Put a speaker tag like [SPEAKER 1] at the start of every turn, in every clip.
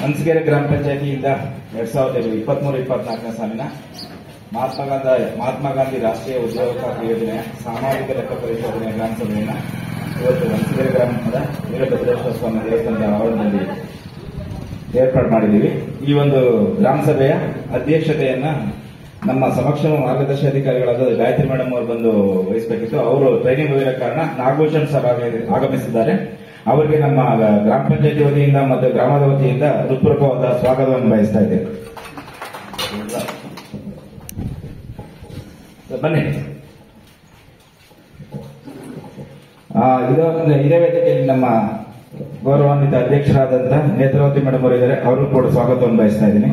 [SPEAKER 1] ಹಂಸಗೆರೆ ಗ್ರಾಮ ಪಂಚಾಯತಿಯಿಂದ 2023-24 ಸಾಲಿನ ಮಹಾತ್ಮ ಗಾಂಧಿ ರಾಷ್ಟ್ರೀಯ ಉದ್ಯೋಗ ಖಾತ್ರಿ ಯೋಜನೆಯ ಸಾಮಾಜಿಕ ಲೆಕ್ಕ ಪರಿಶೋಧನೆಯ ಗ್ರಾಮ ಸಭೆಯನ್ನು ಇವತ್ತು ಹಂಸಗೆರೆ ಗ್ರಾಮದ ವೀರಭದ್ರೇಶ್ವರ ಸ್ವಾಮಿ ದೇವಸ್ಥಾನದ ಆವರಣದಲ್ಲಿ ಏರ್ಪಾಡು ಮಾಡಿದ್ದೀವಿ. ಈ ಒಂದು ಗ್ರಾಮ ಸಭೆಯ ಅಧ್ಯಕ್ಷತೆಯನ್ನ ನಮ್ಮ ಸಮಕ್ಷ ಮಾರ್ಗದರ್ಶನಾಧಿಕಾರಿಗಳಾದ ಗಾಯತ್ರಿ ಮೇಡಮ್ ಅವರು ಬಂದು ವಹಿಸಬೇಕಿತ್ತು. ಅವರು ಟ್ರೈನಿಂಗ್ ಹೋಗಿರೋ ಕಾರಣ ನಾಗಭೂಷಣ್ ಸರ್ ಆಗಮಿಸಿದ್ದಾರೆ. ಅವರಿಗೆ ನಮ್ಮ ಗ್ರಾಮ ಪಂಚಾಯತಿ ವತಿಯಿಂದ ಮತ್ತು ಗ್ರಾಮದ ವತಿಯಿಂದ ಹೃತ್ಪೂರ್ವಕವಾದ ಸ್ವಾಗತವನ್ನು ಬಯಸ್ತಾ ಇದ್ದೇವೆ. ಬನ್ನಿ. ಇದೇ ವೇದಿಕೆಯಲ್ಲಿ ನಮ್ಮ ಗೌರವಾನ್ವಿತ ಅಧ್ಯಕ್ಷರಾದಂತಹ ನೇತ್ರಾವತಿ ಮೇಡಮ್ ಅವರು ಇದ್ದಾರೆ. ಅವರು ಕೂಡ ಸ್ವಾಗತವನ್ನು ಬಯಸ್ತಾ ಇದ್ದೀನಿ.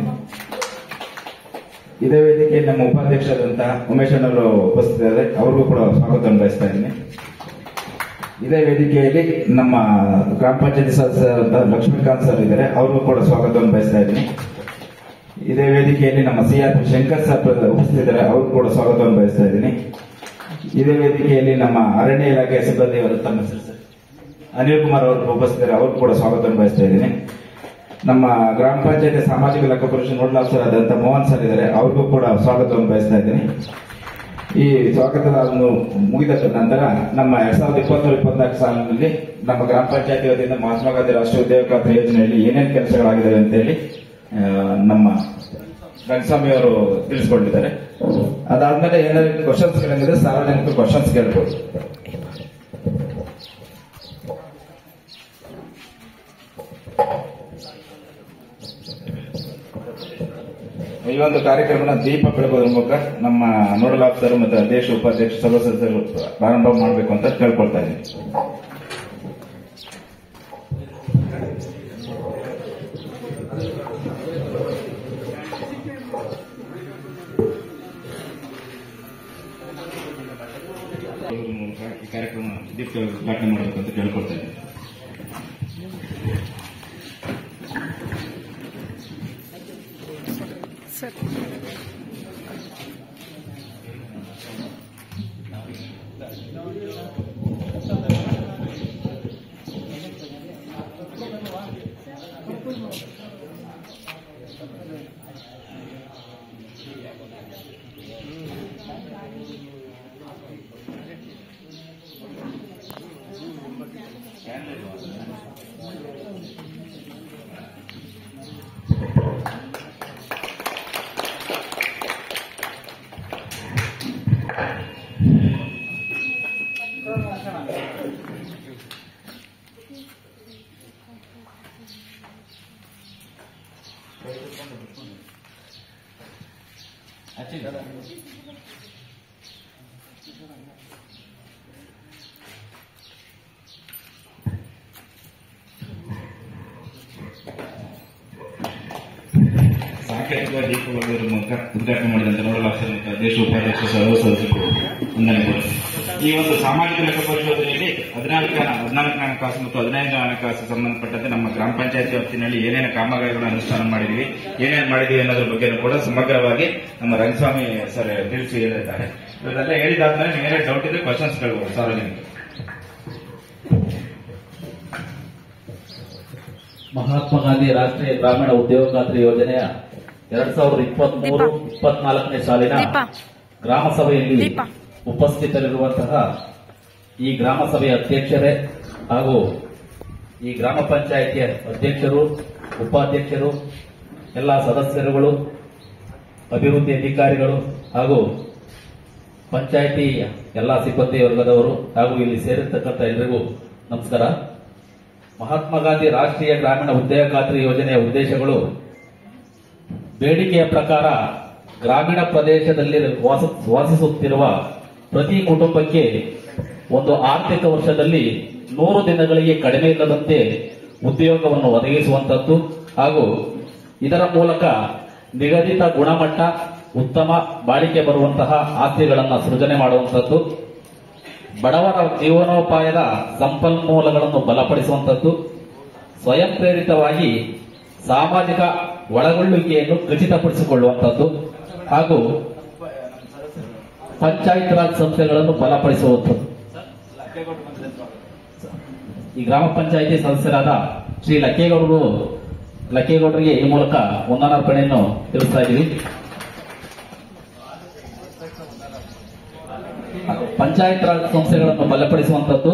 [SPEAKER 1] ಇದೇ ವೇದಿಕೆಯಲ್ಲಿ ನಮ್ಮ ಉಪಾಧ್ಯಕ್ಷರಾದಂತಹ ಉಮೇಶ್ ಅವರು ಉಪಸ್ಥಿತರಿದ್ದಾರೆ. ಅವ್ರಿಗೂ ಕೂಡ ಸ್ವಾಗತವನ್ನು ಬಯಸ್ತಾ ಇದ್ದೀನಿ. ಇದೇ ವೇದಿಕೆಯಲ್ಲಿ ನಮ್ಮ ಗ್ರಾಮ ಪಂಚಾಯತಿ ಸದಸ್ಯರಾದಂತಹ ಲಕ್ಷ್ಮೀಕಾಂತ್ ಸರ್ ಇದ್ದಾರೆ. ಅವ್ರಿಗೂ ಕೂಡ ಸ್ವಾಗತವನ್ನು ಬಯಸ್ತಾ ಇದ್ದೀನಿ. ಇದೇ ವೇದಿಕೆಯಲ್ಲಿ ನಮ್ಮ ಸಿಆರ್ ಶಂಕರ್ ಸರ್ ಉಪಸ್ಥಿತರಿದ್ದಾರೆ. ಅವ್ರಿಗೂ ಕೂಡ ಸ್ವಾಗತವನ್ನು ಬಯಸ್ತಾ ಇದ್ದೀನಿ. ಇದೇ ವೇದಿಕೆಯಲ್ಲಿ ನಮ್ಮ ಅರಣ್ಯ ಇಲಾಖೆಯ ಸಿಬ್ಬಂದಿಯವರು ತಮ್ಮ ಸರ್ ಅನಿಲ್ ಕುಮಾರ್ ಅವರು ಉಪಸ್ಥಿತರು. ಅವ್ರಿಗೂ ಕೂಡ ಸ್ವಾಗತವನ್ನು ಬಯಸ್ತಾ ಇದ್ದೀನಿ. ನಮ್ಮ ಗ್ರಾಮ ಪಂಚಾಯತಿ ಸಾಮಾಜಿಕ ಲೆಕ್ಕ ಪರಿಶೋಧನೆ ನೋಡಲ್ ಆಫೀಸರ್ ಆದಂತಹ ಮೋಹನ್ ಸರ್ ಇದ್ದಾರೆ. ಅವ್ರಿಗೂ ಕೂಡ ಸ್ವಾಗತವನ್ನು ಬಯಸ್ತಾ ಇದ್ದೀನಿ. ಈ ಸ್ವಾಗತದ ಮುಗಿದ ನಂತರ ನಮ್ಮ 2023-24 ಸಾಲಿನಲ್ಲಿ ನಮ್ಮ ಗ್ರಾಮ ಪಂಚಾಯತಿ ವತಿಯಿಂದ ಮಹಾತ್ಮ ಗಾಂಧಿ ರಾಷ್ಟ್ರೀಯ ಉದ್ಯೋಗ ಖಾತ್ರಿ ಯೋಜನೆಯಲ್ಲಿ ಏನೇನು ಕೆಲಸಗಳಾಗಿದ್ದಾವೆ ಅಂತ ಹೇಳಿ ನಮ್ಮ ರಂಗಸ್ವಾಮಿ ಅವರು ತಿಳಿಸಿಕೊಂಡಿದ್ದಾರೆ. ಅದಾದ್ಮೇಲೆ ಏನಾದ್ರು ಕ್ವಶನ್ಸ್ ಗಳಿದ್ರೆ ಸಾರ್ವಜನಿಕರು ಕ್ವಶನ್ಸ್ ಕೇಳಬಹುದು. ಈ ಒಂದು ಕಾರ್ಯಕ್ರಮನ ದೀಪ ಬೆಳಗೋದ್ರ ಮೂಲಕ ನಮ್ಮ ನೋಡಲ್ ಆಫೀಸರ್ ಮತ್ತು ಅಧ್ಯಕ್ಷ ಉಪಾಧ್ಯಕ್ಷ ಸದಸ್ಯರು ಪ್ರಾರಂಭ ಮಾಡಬೇಕು ಅಂತ ಕೇಳ್ಕೊಳ್ತಾ ಇದ್ದೀನಿ. ಈ ಕಾರ್ಯಕ್ರಮ ದೀಪ ಉದ್ಘಾಟನೆ ಮಾಡಬೇಕು ಅಂತ ಕೇಳ್ಕೊಳ್ತಾ ಇದ್ದೀನಿ. ಸಾಂಕೇತಿಕ ದೀಪ ಮೂಲಕ ಉದ್ಘಾಟನೆ ಮಾಡಿದಂತೆ ನೋಡಲ್ ಆಫೀಸರ್ ಮತ್ತು ಅಧ್ಯಕ್ಷ ಉಪಾಧ್ಯಕ್ಷ ಸದಸ್ಯರು ವಂದನೆಗಳು. ಈ ಒಂದು ಸಾಮಾಜಿಕ ಲೆಕ್ಕ ಪರಿಶೋಧನೆಯಲ್ಲಿ 14ನೇ ಹಣಕಾಸು ಮತ್ತು 15ನೇ ಹಣಕಾಸು ಸಂಬಂಧಪಟ್ಟಂತೆ ನಮ್ಮ ಗ್ರಾಮ ಪಂಚಾಯತಿ ವ್ಯಾಪ್ತಿನಲ್ಲಿ ಏನೇನು ಕಾಮಗಾರಿಗಳನ್ನು ಅನುಷ್ಠಾನ ಮಾಡಿದೀವಿ, ಏನೇನು ಮಾಡಿದೀವಿ ಅನ್ನೋದ್ರ ಬಗ್ಗೆ ಕೂಡ ಸಮಗ್ರವಾಗಿ ನಮ್ಮ ರಂಗಸ್ವಾಮಿ ಸರ್ ತಿಳಿಸಿ ಹೇಳಿದ್ದಾರೆ. ಇವರೆಲ್ಲ ಹೇಳಿದಾದ್ಮೇಲೆ ನಿಮಗೆ ಡೌಟ್ ಇದ್ರೆ ಕ್ವಶನ್ಸ್ ಕೇಳಬಹುದು ಸಾರ್ವಜನಿಕರು.
[SPEAKER 2] ಮಹಾತ್ಮ ಗಾಂಧಿ ರಾಷ್ಟ್ರೀಯ ಗ್ರಾಮೀಣ ಉದ್ಯೋಗ ಖಾತ್ರಿ ಯೋಜನೆಯ 2023-24 ಸಾಲಿನ ಗ್ರಾಮ ಸಭೆಯಲ್ಲಿ ಉಪಸ್ಥಿತರಿರುವಂತಹ ಈ ಗ್ರಾಮ ಸಭೆಯ ಅಧ್ಯಕ್ಷರೇ ಹಾಗೂ ಈ ಗ್ರಾಮ ಪಂಚಾಯಿತಿಯ ಅಧ್ಯಕ್ಷರು, ಉಪಾಧ್ಯಕ್ಷರು, ಎಲ್ಲ ಸದಸ್ಯರುಗಳು, ಅಭಿವೃದ್ಧಿ ಅಧಿಕಾರಿಗಳು ಹಾಗೂ ಪಂಚಾಯಿತಿ ಎಲ್ಲ ಸಿಬ್ಬಂದಿ ವರ್ಗದವರು ಹಾಗೂ ಇಲ್ಲಿ ಸೇರಿರ್ತಕ್ಕಂಥ ಎಲ್ಲರಿಗೂ ನಮಸ್ಕಾರ. ಮಹಾತ್ಮ ಗಾಂಧಿ ರಾಷ್ಟ್ರೀಯ ಗ್ರಾಮೀಣ ಉದ್ಯೋಗ ಖಾತ್ರಿ ಯೋಜನೆಯ ಉದ್ದೇಶಗಳು ಬೇಡಿಕೆಯ ಪ್ರಕಾರ ಗ್ರಾಮೀಣ ಪ್ರದೇಶದಲ್ಲಿ ವಾಸಿಸುತ್ತಿರುವ ಪ್ರತಿ ಕುಟುಂಬಕ್ಕೆ ಒಂದು ಆರ್ಥಿಕ ವರ್ಷದಲ್ಲಿ 100 ದಿನಗಳಿಗೆ ಕಡಿಮೆ ಇಲ್ಲದಂತೆ ಉದ್ಯೋಗವನ್ನು ಒದಗಿಸುವಂತದ್ದು ಹಾಗೂ ಇದರ ಮೂಲಕ ನಿಗದಿತ ಗುಣಮಟ್ಟ, ಉತ್ತಮ ಬಾಳಿಕೆ ಬರುವಂತಹ ಆಸ್ತಿಗಳನ್ನು ಸೃಜನೆ ಮಾಡುವಂತದ್ದು, ಬಡವರ ಜೀವನೋಪಾಯದ ಸಂಪನ್ಮೂಲಗಳನ್ನು ಬಲಪಡಿಸುವಂತದ್ದು, ಸ್ವಯಂ ಪ್ರೇರಿತವಾಗಿ ಸಾಮಾಜಿಕ ಒಳಗೊಳ್ಳುವಿಕೆಯನ್ನು ಖಚಿತಪಡಿಸಿಕೊಳ್ಳುವಂತದ್ದು ಹಾಗೂ ಪಂಚಾಯತ್ ರಾಜ್ ಸಂಸ್ಥೆಗಳನ್ನು ಬಲಪಡಿಸುವಂಥದ್ದು. ಈ ಗ್ರಾಮ ಪಂಚಾಯಿತಿ ಸದಸ್ಯರಾದ ಶ್ರೀ ಲಕ್ಕೇಗೌಡರು ಲಕ್ಕೇಗೌಡರಿಗೆ ಈ ಮೂಲಕ ವಂದನಾರ್ಪಣೆಯನ್ನು ತಿಳಿಸ್ತಾ ಇದ್ದೀವಿ. ಪಂಚಾಯತ್ ರಾಜ್ ಸಂಸ್ಥೆಗಳನ್ನು ಬಲಪಡಿಸುವಂತದ್ದು.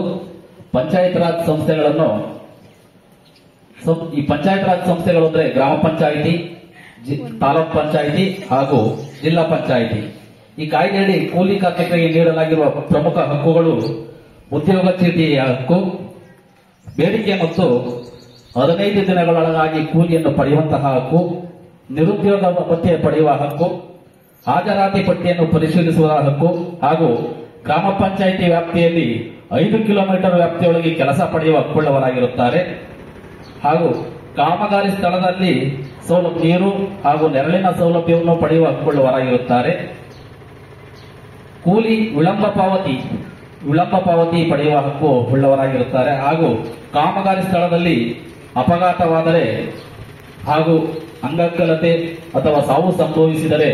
[SPEAKER 2] ಪಂಚಾಯತ್ ರಾಜ್ ಸಂಸ್ಥೆಗಳನ್ನು ಈ ಪಂಚಾಯತ್ ರಾಜ್ ಸಂಸ್ಥೆಗಳು ಅಂದ್ರೆ ಗ್ರಾಮ ಪಂಚಾಯಿತಿ, ತಾಲೂಕ್ ಪಂಚಾಯಿತಿ ಹಾಗೂ ಜಿಲ್ಲಾ ಪಂಚಾಯಿತಿ. ಈ ಕಾಯ್ದೆಯಡಿ ಕೂಲಿ ಕಾರ್ಮಿಕರಿಗೆ ನೀಡಲಾಗಿರುವ ಪ್ರಮುಖ ಹಕ್ಕುಗಳು ಉದ್ಯೋಗ ಚೀಟಿಯ ಹಕ್ಕು, ಬೇಡಿಕೆ ಮತ್ತು 15 ದಿನಗಳೊಳಗಾಗಿ ಕೂಲಿಯನ್ನು ಪಡೆಯುವಂತಹ ಹಕ್ಕು, ನಿರುದ್ಯೋಗ ಭತ್ಯೆ ಪಡೆಯುವ ಹಕ್ಕು, ಹಾಜರಾತಿ ಪಟ್ಟಿಯನ್ನು ಪರಿಶೀಲಿಸುವ ಹಕ್ಕು ಹಾಗೂ ಗ್ರಾಮ ಪಂಚಾಯಿತಿ ವ್ಯಾಪ್ತಿಯಲ್ಲಿ 5 ಕಿಲೋಮೀಟರ್ ವ್ಯಾಪ್ತಿಯೊಳಗೆ ಕೆಲಸ ಪಡೆಯುವ ಹಕ್ಕುಳ್ಳವರಾಗಿರುತ್ತಾರೆ. ಹಾಗೂ ಕಾಮಗಾರಿ ಸ್ಥಳದಲ್ಲಿ ನೀರು ಹಾಗೂ ನೆರಳಿನ ಸೌಲಭ್ಯವನ್ನು ಪಡೆಯುವ ಹಕ್ಕುಳ್ಳವರಾಗಿರುತ್ತಾರೆ. ಕೂಲಿ ವಿಳಂಬ ಪಾವತಿ ಪಡೆಯುವ ಹಕ್ಕು ಉಳ್ಳವರಾಗಿರುತ್ತಾರೆ. ಹಾಗೂ ಕಾಮಗಾರಿ ಸ್ಥಳದಲ್ಲಿ ಅಪಘಾತವಾದರೆ ಹಾಗೂ ಅಂಗವಿಕಲತೆ ಅಥವಾ ಸಾವು ಸಂಭವಿಸಿದರೆ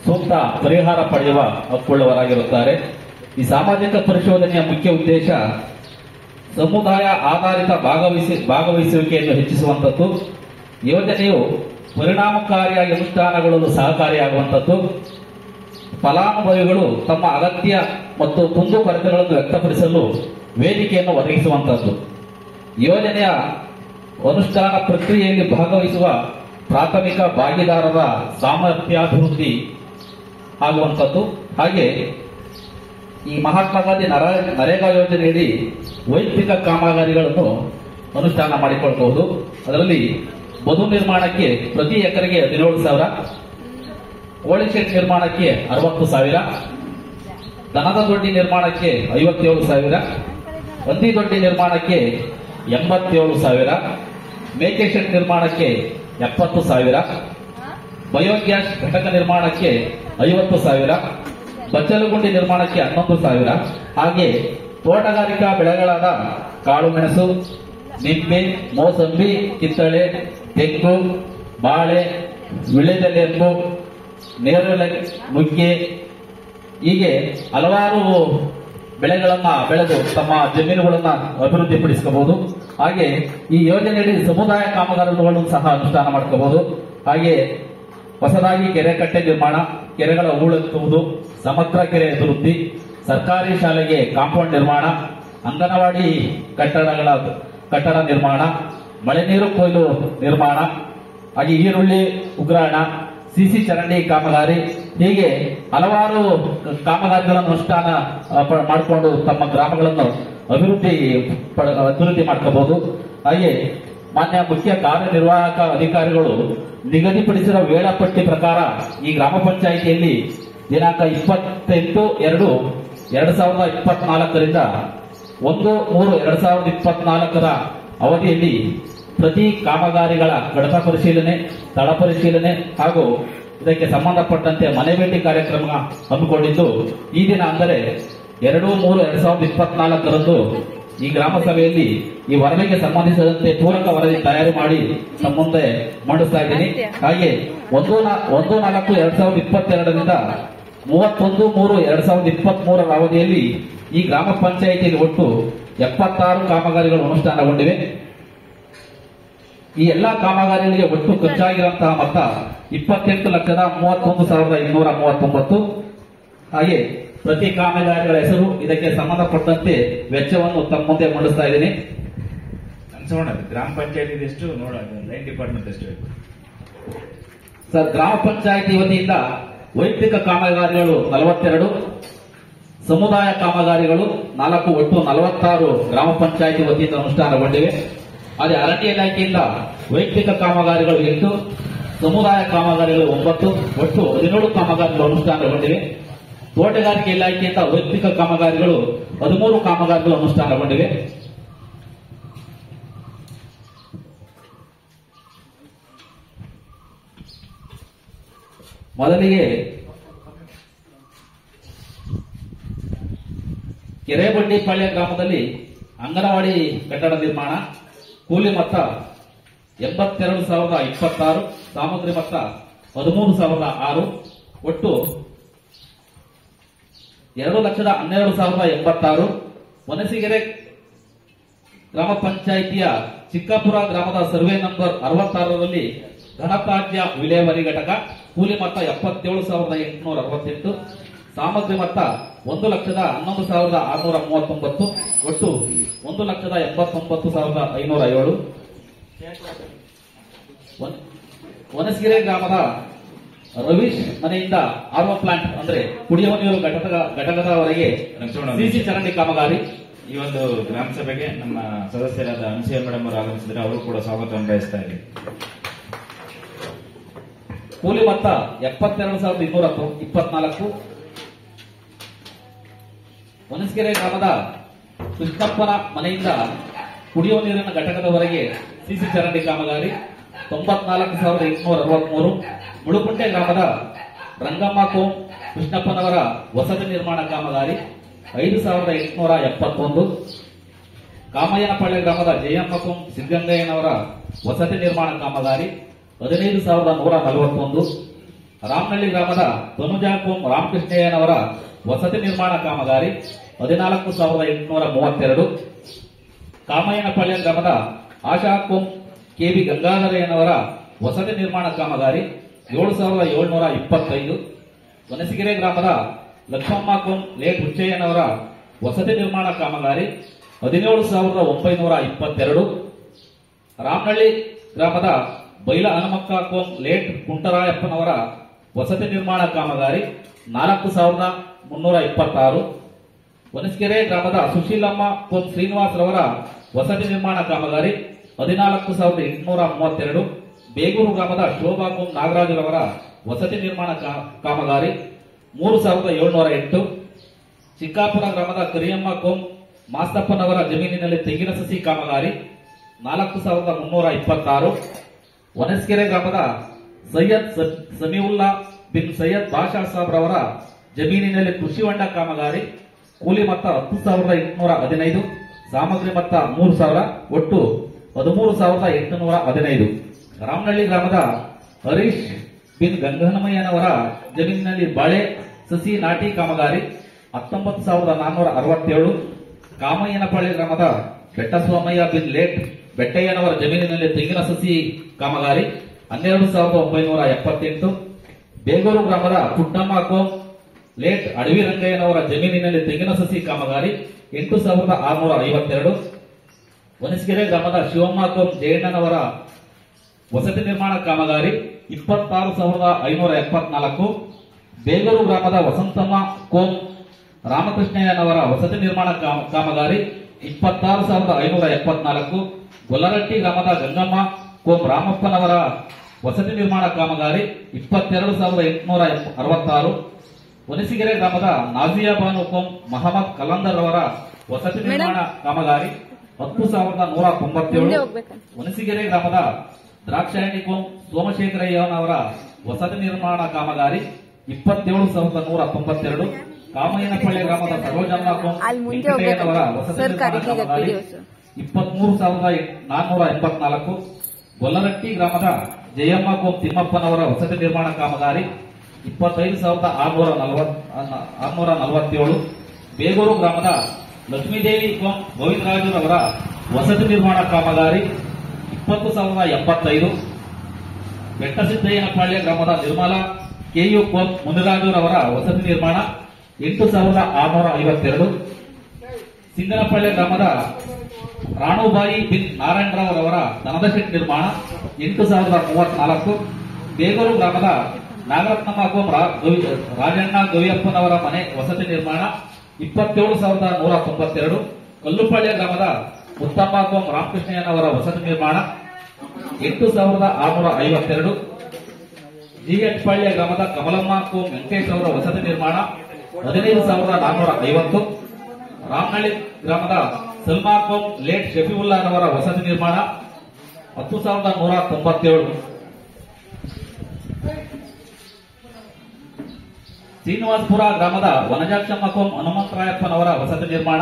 [SPEAKER 2] ಸೂಕ್ತ ಪರಿಹಾರ ಪಡೆಯುವ ಹಕ್ಕುಳ್ಳವರಾಗಿರುತ್ತಾರೆ. ಈ ಸಾಮಾಜಿಕ ಪರಿಶೋಧನೆಯ ಮುಖ್ಯ ಉದ್ದೇಶ ಸಮುದಾಯ ಆಧಾರಿತ ಭಾಗವಹಿಸುವಿಕೆಯನ್ನು ಹೆಚ್ಚಿಸುವಂತದ್ದು, ಯೋಜನೆಯು ಪರಿಣಾಮಕಾರಿಯಾಗಿ ಅನುಷ್ಠಾನಗೊಳ್ಳಲು ಸಹಕಾರಿಯಾಗುವಂತದ್ದು, ಫಲಾನುಭವಿಗಳು ತಮ್ಮ ಅಗತ್ಯ ಮತ್ತು ಕುಂದುಕೊರತೆಗಳನ್ನು ವ್ಯಕ್ತಪಡಿಸಲು ವೇದಿಕೆಯನ್ನು ಒದಗಿಸುವಂತದ್ದು, ಯೋಜನೆಯ ಅನುಷ್ಠಾನ ಪ್ರಕ್ರಿಯೆಯಲ್ಲಿ ಭಾಗವಹಿಸುವ ಪ್ರಾಥಮಿಕ ಭಾಗಿದಾರರ ಸಾಮರ್ಥ್ಯಾಭಿವೃದ್ಧಿ ಆಗುವಂತದ್ದು. ಹಾಗೆ ಈ ಮಹಾತ್ಮ ಗಾಂಧಿ ನರೇಗಾ ಯೋಜನೆಯಡಿ ವೈಯಕ್ತಿಕ ಕಾಮಗಾರಿಗಳನ್ನು ಅನುಷ್ಠಾನ ಮಾಡಿಕೊಳ್ಳಬಹುದು. ಅದರಲ್ಲಿ ಬದು ನಿರ್ಮಾಣಕ್ಕೆ ಪ್ರತಿ ಎಕರೆಗೆ 17,000, ಕೋಳಿ ಶೆಡ್ ನಿರ್ಮಾಣಕ್ಕೆ 60,000, ದನದ ದೊಡ್ಡಿ ನಿರ್ಮಾಣಕ್ಕೆ 57,000, ಹಂದಿ ದೊಡ್ಡಿ ನಿರ್ಮಾಣಕ್ಕೆ 87,000, ಮೇಕೆ ಶೆಡ್ ನಿರ್ಮಾಣಕ್ಕೆ 70,000, ಬಯೋಗ್ಯಾಸ್ ಘಟಕ ನಿರ್ಮಾಣಕ್ಕೆ 50,000, ಬಚ್ಚಲಗುಂಡಿ ನಿರ್ಮಾಣಕ್ಕೆ 11,000. ಹಾಗೆ ತೋಟಗಾರಿಕಾ ಬೆಳೆಗಳಾದ ಕಾಳುಮೆಣಸು, ನಿಂಬೆ, ಮೋಸಂಬಿ, ಕಿತ್ತಳೆ, ತೆಂಗು, ಬಾಳೆ, ವಿಳ್ಯದೆಲೆಂಬು, ನೇರಳೆ, ನುಗ್ಗೆ ಹೀಗೆ ಹಲವಾರು ಬೆಳೆಗಳನ್ನ ಬೆಳೆದು ತಮ್ಮ ಜಮೀನುಗಳನ್ನ ಅಭಿವೃದ್ಧಿಪಡಿಸಬಹುದು. ಹಾಗೆ ಈ ಯೋಜನೆಯಲ್ಲಿ ಸಮುದಾಯ ಕಾಮಗಾರಿಗಳನ್ನು ಸಹ ಅನುಷ್ಠಾನ ಮಾಡ್ಕೋಬಹುದು. ಹಾಗೆ ಹೊಸದಾಗಿ ಕೆರೆ ಕಟ್ಟೆ ನಿರ್ಮಾಣ, ಕೆರೆಗಳ ಹೂಳೆತ್ತುವುದು, ಸಮಗ್ರ ಕೆರೆ ಅಭಿವೃದ್ಧಿ, ಸರ್ಕಾರಿ ಶಾಲೆಗೆ ಕಾಂಪೌಂಡ್ ನಿರ್ಮಾಣ, ಅಂಗನವಾಡಿ ಕಟ್ಟಡ ನಿರ್ಮಾಣ, ಮಳೆ ನೀರು ಕೊಯ್ಲು ನಿರ್ಮಾಣ, ಹಾಗೆ ಈರುಳ್ಳಿ ಉಗ್ರಾಣ, ಸಿಸಿ ಚರಂಡಿ ಕಾಮಗಾರಿ ಹೀಗೆ ಹಲವಾರು ಕಾಮಗಾರಿಗಳನ್ನು ಅನುಷ್ಠಾನ ಮಾಡಿಕೊಂಡು ತಮ್ಮ ಗ್ರಾಮಗಳನ್ನು ಅಭಿವೃದ್ಧಿ ಮಾಡ್ಕೋಬಹುದು. ಹಾಗೆ ಮಾನ್ಯ ಮುಖ್ಯ ಕಾರ್ಯನಿರ್ವಾಹಕ ಅಧಿಕಾರಿಗಳು ನಿಗದಿಪಡಿಸಿರುವ ವೇಳಾಪಟ್ಟಿ ಪ್ರಕಾರ ಈ ಗ್ರಾಮ ಪಂಚಾಯಿತಿಯಲ್ಲಿ ದಿನಾಂಕ 28/2/2024ರಿಂದ 1/3/2024 ಅವಧಿಯಲ್ಲಿ ಪ್ರತಿ ಕಾಮಗಾರಿಗಳ ಘಟಕ ಪರಿಶೀಲನೆ, ಸ್ಥಳ ಪರಿಶೀಲನೆ ಹಾಗೂ ಇದಕ್ಕೆ ಸಂಬಂಧಪಟ್ಟಂತೆ ಮನೆ ಭೇಟಿ ಕಾರ್ಯಕ್ರಮ ಹಮ್ಮಿಕೊಂಡಿದ್ದು, ಈ ದಿನ ಅಂದರೆ 2/3/2024 ಈ ಗ್ರಾಮ ಸಭೆಯಲ್ಲಿ ಈ ವರದಿಗೆ ಸಂಬಂಧಿಸಿದಂತೆ ಪೂರಕ ವರದಿ ತಯಾರು ಮಾಡಿ ತಮ್ಮ ಮುಂದೆ ಮಂಡಿಸ್ತಾ ಇದ್ದೀನಿ. ಹಾಗೆ 1/4/2022ರಿಂದ 31/3/2023 ಅವಧಿಯಲ್ಲಿ ಈ ಗ್ರಾಮ ಪಂಚಾಯಿತಿಯಲ್ಲಿ ಒಟ್ಟು 76 ಕಾಮಗಾರಿಗಳು ಅನುಷ್ಠಾನಗೊಂಡಿವೆ. ಈ ಎಲ್ಲಾ ಕಾಮಗಾರಿಗಳಿಗೆ ಒಟ್ಟು ಖರ್ಚಾಗಿರುವಂತಹ ಮೊತ್ತ 28,31,239. ಹಾಗೆ ಪ್ರತಿ ಕಾಮಗಾರಿಗಳ ಹೆಸರು, ಇದಕ್ಕೆ ಸಂಬಂಧಪಟ್ಟಂತೆ ವೆಚ್ಚವನ್ನು ತಮ್ಮ ಮುಂದೆ ಮಂಡಿಸ್ತಾ ಇದ್ದೀನಿ.
[SPEAKER 1] ಗ್ರಾಮ ಪಂಚಾಯತಿ ಎಷ್ಟು ನೋಡೋಣ, ಲೈನ್ ಡಿಪಾರ್ಟ್ಮೆಂಟ್ ಎಷ್ಟು
[SPEAKER 2] ಸರ್? ಗ್ರಾಮ ಪಂಚಾಯತಿ ವತಿಯಿಂದ ವೈಯಕ್ತಿಕ ಕಾಮಗಾರಿಗಳು 42, ಸಮುದಾಯ ಕಾಮಗಾರಿಗಳು 4, ಒಟ್ಟು 46 ಗ್ರಾಮ ಪಂಚಾಯತಿ ವತಿಯಿಂದ ಅನುಷ್ಠಾನಗೊಂಡಿವೆ. ಅದೇ ಅರಣ್ಯ ಇಲಾಖೆಯಿಂದ ವೈಯಕ್ತಿಕ ಕಾಮಗಾರಿಗಳು 8, ಸಮುದಾಯ ಕಾಮಗಾರಿಗಳು 9, ಒಟ್ಟು 17 ಕಾಮಗಾರಿಗಳು ಅನುಷ್ಠಾನಗೊಂಡಿವೆ. ತೋಟಗಾರಿಕೆ ಇಲಾಖೆಯಿಂದ ವೈಯಕ್ತಿಕ ಕಾಮಗಾರಿಗಳು 13 ಕಾಮಗಾರಿಗಳು ಅನುಷ್ಠಾನಗೊಂಡಿವೆ. ಮೊದಲಿಗೆ ಕೆರೆಬಂಡಿಪಾಳ್ಯ ಗ್ರಾಮದಲ್ಲಿ ಅಂಗನವಾಡಿ ಕಟ್ಟಡ ನಿರ್ಮಾಣ, ಕೂಲಿ ಮೊತ್ತ 82,026, ಸಾಮಗ್ರಿ ಮೊತ್ತ 13,006, ಒಟ್ಟು 2,12,086. ವನಸಿಗೆರೆ ಗ್ರಾಮ ಪಂಚಾಯಿತಿಯ ಚಿಕ್ಕಾಪುರ ಗ್ರಾಮದ ಸರ್ವೆ ನಂಬರ್ 66ರಲ್ಲಿ ಘನತ್ಯಾಜ್ಯ ವಿಲೇವಾರಿ ಘಟಕ, ಕೂಲಿ ಮೊತ್ತ 77,868, ಸಾಮಗ್ರಿ ಮೊತ್ತ 1,11,639, ಒಟ್ಟು 1,89,507. ವನಸ್ಗಿರೆ ಗ್ರಾಮದ ರವೀಶ್ ಮನೆಯಿಂದ ಆರ್ಒ ಪ್ಲಾಂಟ್ ಅಂದ್ರೆ ಕುಡಿಯುವ ನೀರು ಘಟಕದವರೆಗೆ ಸಿಸಿ ಚರಂಡಿ ಕಾಮಗಾರಿ.
[SPEAKER 1] ಈ ಒಂದು ಗ್ರಾಮ ಸಭೆಗೆ ನಮ್ಮ ಸದಸ್ಯರಾದ ಅನ್ಸಿಯಾ ಮೇಡಮ್ ಅವರು ಆಗಮಿಸಿದ್ರೆ ಅವರು ಕೂಡ ಸ್ವಾಗತವನ್ನು ಬಯಸ್ತಾ ಇದ್ದಾರೆ.
[SPEAKER 2] ಕೂಲಿ ಮೊತ್ತ 72,224. ವನಸ್ಕೆರೆ ಗ್ರಾಮದ ಕೃಷ್ಣಪ್ಪನ ಮನೆಯಿಂದ ಕುಡಿಯುವ ನೀರಿನ ಘಟಕದವರೆಗೆ ಸಿಸಿ ಚರಂಡಿ ಕಾಮಗಾರಿ 94,863. ಮುಳುಕುಂಟೆ ಗ್ರಾಮದ ರಂಗಮ್ಮ ಕೋಂ ಕೃಷ್ಣಪ್ಪನವರ ವಸತಿ ನಿರ್ಮಾಣ ಕಾಮಗಾರಿ 5,871. ಕಾಮಯ್ಯನಪಳ್ಳಿ ಗ್ರಾಮದ ಜಯಮ್ಮ ಕೋಂ ಸಿದ್ದಗಂಗಯ್ಯನವರ ವಸತಿ ನಿರ್ಮಾಣ ಕಾಮಗಾರಿ 15,141. ರಾಮನಹಳ್ಳಿ ಗ್ರಾಮದ ತನುಜಾ ಕೋಂ ರಾಮಕೃಷ್ಣಯ್ಯನವರ ವಸತಿ ನಿರ್ಮಾಣ ಕಾಮಗಾರಿ 14,832. ಕಾಮಯ್ಯನಪಳ್ಳಿ ಗ್ರಾಮದ ಆಶಾ ಕೋಂ ಕೆಬಿ ಗಂಗಾಧರಯ್ಯನವರ ವಸತಿ ನಿರ್ಮಾಣ ಕಾಮಗಾರಿ 7,725. ವನಸಿಗೆರೆ ಗ್ರಾಮದ ಲಕ್ಷ್ಮಮ್ಮ ಕೋಂ ಲೇಟ್ ಹುಚ್ಚಯ್ಯನವರ ವಸತಿ ನಿರ್ಮಾಣ ಕಾಮಗಾರಿ 17,922. ರಾಮನಹಳ್ಳಿ ಗ್ರಾಮದ ಬೈಲ ಹನುಮಕ್ಕ ಕೋಂ ಲೇಟ್ ಕುಂಟರಾಯಪ್ಪನವರ ವಸತಿ ನಿರ್ಮಾಣ ಕಾಮಗಾರಿ 4,326. ವನಸ್ಕೆರೆ ಗ್ರಾಮದ ಸುಶೀಲಮ್ಮ ಕೋಂ ಶ್ರೀನಿವಾಸರವರ ವಸತಿ ನಿರ್ಮಾಣ ಕಾಮಗಾರಿ 14,832. ಬೇಗೂರು ಗ್ರಾಮದ ಶೋಭಾ ಕೋಂ ನಾಗರಾಜರವರ ವಸತಿ ನಿರ್ಮಾಣ ಕಾಮಗಾರಿ 3,708. ಚಿಕ್ಕಾಪುರ ಗ್ರಾಮದ ಕರಿಯಮ್ಮ ಕೋಂ ಮಾಸ್ತಪ್ಪನವರ ಜಮೀನಿನಲ್ಲಿ ತೆಂಗಿನ ಸಸಿ ಕಾಮಗಾರಿ 4,326. ವನಸ್ಕೆರೆ ಗ್ರಾಮದ ಸೈಯದ್ ಸಮೀವುಲ್ಲಾ ಬಿನ್ ಸೈಯದ್ ಬಾಷಾ ಸಾಬ್ ರವರ ಜಮೀನಿನಲ್ಲಿ ಕೃಷಿ ಹೊಂಡ ಕಾಮಗಾರಿ, ಕೂಲಿ ಮೊತ್ತ 10,815, ಸಾಮಗ್ರಿ ಮೊತ್ತ 3,000, ಒಟ್ಟು 13,815. ರಾಮನಹಳ್ಳಿ ಗ್ರಾಮದ ಹರೀಶ್ ಬಿನ್ ಗಂಗನಮಯ್ಯನವರ ಜಮೀನಿನಲ್ಲಿ ಬಾಳೆ ಸಸಿ ನಾಟಿ ಕಾಮಗಾರಿ 19,467. ಕಾಮಯ್ಯನಪಳ್ಳಿ ಗ್ರಾಮದ ಬೆಟ್ಟಸ್ವಾಮಯ್ಯ ಬಿನ್ ಲೇಟ್ ಬೆಟ್ಟಯ್ಯನವರ ಜಮೀನಿನಲ್ಲಿ ತೆಂಗಿನ ಸಸಿ ಕಾಮಗಾರಿ 12,978. ಬೇಗೂರು ಗ್ರಾಮದ ಪುಟ್ಟಮ್ಮ ಕೋಂ ಲೇಟ್ ಅಡವಿ ರಂಗಯ್ಯನವರ ಜಮೀನಿನಲ್ಲಿ ತೆಂಗಿನ ಸಸಿ ಕಾಮಗಾರಿ 8,652. ವನಸ್ಗೆರೆ ಗ್ರಾಮದ ಶಿವಮ್ಮ ಕೋಂ ಜಯಣ್ಣನವರ ವಸತಿ ನಿರ್ಮಾಣ ಕಾಮಗಾರಿ 26,574. ಬೇಗೂರು ಗ್ರಾಮದ ವಸಂತಮ್ಮ ಕೋಂ ರಾಮಕೃಷ್ಣಯ್ಯನವರ ವಸತಿ ನಿರ್ಮಾಣ ಕಾಮಗಾರಿ 26,574. ಗೊಲ್ಲರಟ್ಟಿ ಗ್ರಾಮದ ಗಂಗಮ್ಮ ಕೋಂ ರಾಮಪ್ಪನವರ ವಸತಿ ನಿರ್ಮಾಣ ಕಾಮಗಾರಿ 22,866. ವನಸಿಗೆರೆ ಗ್ರಾಮದ ನಾಜಿಯಾ ಬಾನು ಕೋಂ ಮಹಮ್ಮದ್ ಕಲಂದರ್ ಅವರ ವಸತಿ ನಿರ್ಮಾಣ ಕಾಮಗಾರಿ 10,197. ವನಸಿಗೆರೆ ಗ್ರಾಮದ ದ್ರಾಕ್ಷಾಯಣಿ ಕೋಂ ಸೋಮಶೇಖರಯ್ಯನವರ ವಸತಿ ನಿರ್ಮಾಣ ಕಾಮಗಾರಿ 27,192. ಕಾಮಯ್ಯನಪಳ್ಳಿ ಗ್ರಾಮದ ಸರೋಜಮ್ಮ ಕೋಂ ವೆಂಕಟಯ್ಯನವರ ವಸತಿ ನಿರ್ಮಾಣ ಕಾಮಗಾರಿ 23,484. ಗೊಲ್ಲರಟ್ಟಿ ಗ್ರಾಮದ ಜಯಮ್ಮ ಕೋಂ ತಿಮ್ಮಪ್ಪನವರ ವಸತಿ ನಿರ್ಮಾಣ ಕಾಮಗಾರಿ 25,647. ಬೇಗೂರು ಗ್ರಾಮದ ಲಕ್ಷ್ಮೀದೇವಿ ಕೋಂ ಗೋವಿಂದರಾಜುರವರ ವಸತಿ ನಿರ್ಮಾಣ ಕಾಮಗಾರಿ 20,075. ಬೆಟ್ಟಸಿದ್ದಯ್ಯನಪಳ್ಳಿ ಗ್ರಾಮದ ನಿರ್ಮಲಾ ಕೆಯು ಕೋಂ ಮುನಿರಾಜುರವರ ವಸತಿ ನಿರ್ಮಾಣ 8,652. ಸಿಂಗನಪಳ್ಳಿ ಗ್ರಾಮದ ರಾಣುಬಾಯಿ ಬಿನ್ ನಾರಾಯಣರಾವ್ರವರ ದನದ ಶೆಡ್ ನಿರ್ಮಾಣ 8,034. ಬೇಗೂರು ಗ್ರಾಮದ ನಾಗರತ್ನಮ್ಮ ಕೋಂ ರಾಜಣ್ಣ ಗವಿಯಪ್ಪನವರ ಮನೆ ವಸತಿ ನಿರ್ಮಾಣ 27,192. ಕಲ್ಲುಪಳ್ಳಿ ಗ್ರಾಮದ ಮುತ್ತಮ್ಮ ಕೋಂ ರಾಮಕೃಷ್ಣಯ್ಯನವರ ವಸತಿ ನಿರ್ಮಾಣ 8,652. ಜಿಎಚ್ ಪಳ್ಳಿಯ ಗ್ರಾಮದ ಕಮಲಮ್ಮ ಕೋಂ ವೆಂಕಟೇಶ್ ಅವರ ವಸತಿ ನಿರ್ಮಾಣ 15,450. ರಾಮನಹಳ್ಳಿ ಗ್ರಾಮದ ಸಲ್ಮಾ ಕೋಂ ಲೇಟ್ ಶಫೀವುಲ್ಲಾನವರ ವಸತಿ ನಿರ್ಮಾಣ 10,197. ಶ್ರೀನಿವಾಸಪುರ ಗ್ರಾಮದ ವನಜಾಕ್ಷಮ್ಮ ಕೋಂ ಹನುಮಂತರಾಯಪ್ಪನವರ ವಸತಿ ನಿರ್ಮಾಣ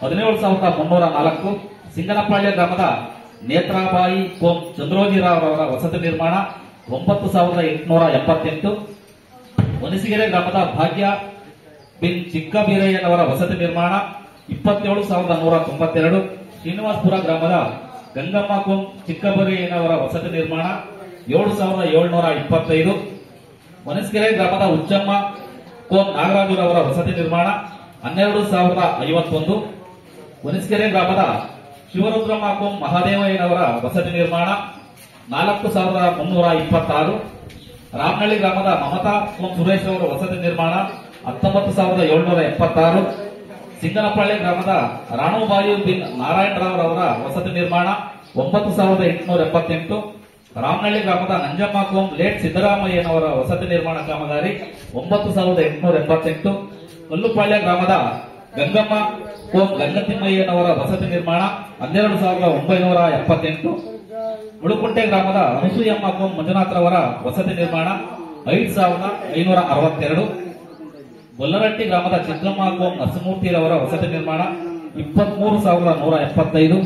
[SPEAKER 2] 17,304. ಸಿಂಗನಪಳ್ಳಿ ಗ್ರಾಮದ ನೇತ್ರಾಬಾಯಿ ಕೋಂ ಚಂದ್ರೋಜಿರಾವ್ ಅವರ ವಸತಿ ನಿರ್ಮಾಣ 9,878. ವನಸಿಗೆರೆ ಗ್ರಾಮದ ಭಾಗ್ಯ ಬಿನ್ ಚಿಕ್ಕಬೀರಯ್ಯನವರ ವಸತಿ ನಿರ್ಮಾಣ 27,192. ಶ್ರೀನಿವಾಸಪುರ ಗ್ರಾಮದ ಗಂಗಮ್ಮ ಕೋಂ ಚಿಕ್ಕಬರಿಯನವರ ವಸತಿ ನಿರ್ಮಾಣ 7,725. ವನಸ್ಕೆರೆ ಗ್ರಾಮದ ಉಚ್ಚಮ್ಮ ಕೋಂ ನಾಗರಾಜುರವರ ವಸತಿ ನಿರ್ಮಾಣ 12,051. ವನಸ್ಕೆರೆ ಗ್ರಾಮದ ಶಿವರುದ್ರಮ್ಮ ಕೋಂ ಮಹಾದೇವಯ್ಯನವರ ವಸತಿ ನಿರ್ಮಾಣ 4,326. ರಾಮನಹಳ್ಳಿ ಗ್ರಾಮದ ಮಮತಾ ಕೋಂ ಸುರೇಶ್ ಅವರ ವಸತಿ ನಿರ್ಮಾಣ 19,776. ಸಿಂಗನಪಳ್ಳಿ ಗ್ರಾಮದ ರಾಣುಬಾಯಿ ಬಿನ್ ನಾರಾಯಣರಾವ್ ವಸತಿ ನಿರ್ಮಾಣ 9,878. ರಾಮನಹಳ್ಳಿ ಗ್ರಾಮದ ನಂಜಮ್ಮ ಕೋಂ ಲೇಟ್ ಸಿದ್ದರಾಮಯ್ಯನವರ ವಸತಿ ನಿರ್ಮಾಣ ಕಾಮಗಾರಿ 9,878. ಕಲ್ಲುಪಾಳ್ಯ ಗ್ರಾಮದ ಗಂಗಮ್ಮ ಕೋಂ ಗಂಗತಿಮ್ಮಯ್ಯನವರ ವಸತಿ ನಿರ್ಮಾಣ 12,978. ಮುಳುಕುಂಟೆ ಗ್ರಾಮದ ಅನಸೂಯಮ್ಮ ಕೋಂ ಮಂಜುನಾಥ್ರವರ ವಸತಿ ನಿರ್ಮಾಣ 5,562. ಗೊಲ್ಲರಟ್ಟಿ ಗ್ರಾಮದ ಚಿಕ್ಕಮ್ಮ ಕೋಂ ನರಸಿಂಹಮೂರ್ತಿರವರ ವಸತಿ ನಿರ್ಮಾಣ 23,175.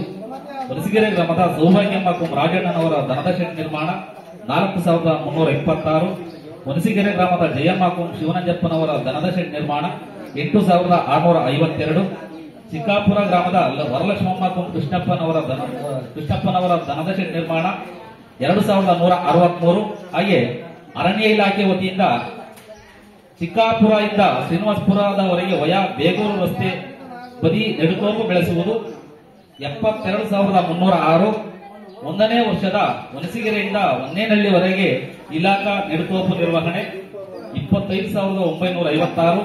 [SPEAKER 2] ಹೊಲಸಿಗೆರೆ ಗ್ರಾಮದ ಸೌಭಾಗ್ಯಮ್ಮ ಕೋಂ ರಾಜಣ್ಣನವರ ದನದ ಶೆಡ್ ನಿರ್ಮಾಣ 4,326. ಹೊಲಸಿಗೆರೆ ಗ್ರಾಮದ ಜಯಮ್ಮ ಕೋಂ ಶಿವನಂಜಪ್ಪನವರ ದನದ ಶೆಡ್ ನಿರ್ಮಾಣ 8,652. ಚಿಕ್ಕಾಪುರ ಗ್ರಾಮದ ವರಲಕ್ಷ್ಮಮ್ಮ ಕೋಂ ಕೃಷ್ಣಪ್ಪನವರ ದನದ ಶೆಡ್ ನಿರ್ಮಾಣ 2,163. ಹಾಗೆ ಅರಣ್ಯ ಇಲಾಖೆ ವತಿಯಿಂದ ಚಿಕ್ಕಾಪುರ ಇಂದ ಶ್ರೀನಿವಾಸಪುರದವರೆಗೆ ವಯಾ ಬೇಗೂರು ರಸ್ತೆ ಬದಿ ನೆಡುತೋಪು ಬೆಳೆಸುವುದು 72,306. 1ನೇ ವರ್ಷದ ವನಸಿಗೆರೆಯಿಂದ ಹೊನ್ನೇನಹಳ್ಳಿವರೆಗೆ ಇಲಾಖಾ ನೆಡುತೋಪು ನಿರ್ವಹಣೆ 25,956.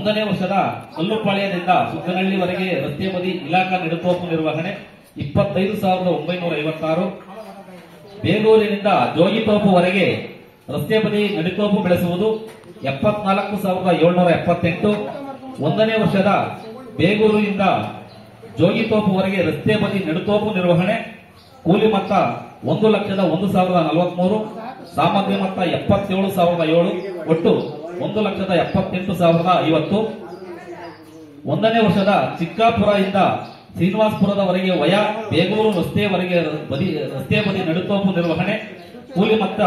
[SPEAKER 2] 1ನೇ ವರ್ಷದ ಕಲ್ಲುಪಾಳ್ಯದಿಂದ ಸುಗ್ಗನಹಳ್ಳಿವರೆಗೆ ರಸ್ತೆ ಬದಿ ಇಲಾಖಾ ನೆಡುತೋಪು ನಿರ್ವಹಣೆ 25,956. ಬೇಲೂರಿನಿಂದ ಜೋಗಿತೋಪುವರೆಗೆ ರಸ್ತೆ ಬದಿ ನೆಡುತೋಪು ಬೆಳೆಸುವುದು 74,778. 1ನೇ ವರ್ಷದ ಬೇಗೂರಿನಿಂದ ಜೋಗಿತೋಪುವರೆಗೆ ರಸ್ತೆ ಬದಿ ನೆಡುತೋಪು ನಿರ್ವಹಣೆ ಕೂಲಿ ಮೊತ್ತ 1,01,043. ಸಾಮಗ್ರಿ ಮೊತ್ತ 77,007. ಒಟ್ಟು 1,78,050. 1ನೇ ವರ್ಷದ ಚಿಕ್ಕಾಪುರ ಇಂದ ಶ್ರೀನಿವಾಸಪುರದವರೆಗೆ ವಯಾ ಬೇಗೂರು ರಸ್ತೆ ಬದಿ ನೆಡುತೋಪು ನಿರ್ವಹಣೆ ಕೂಲಿ ಮೊತ್ತ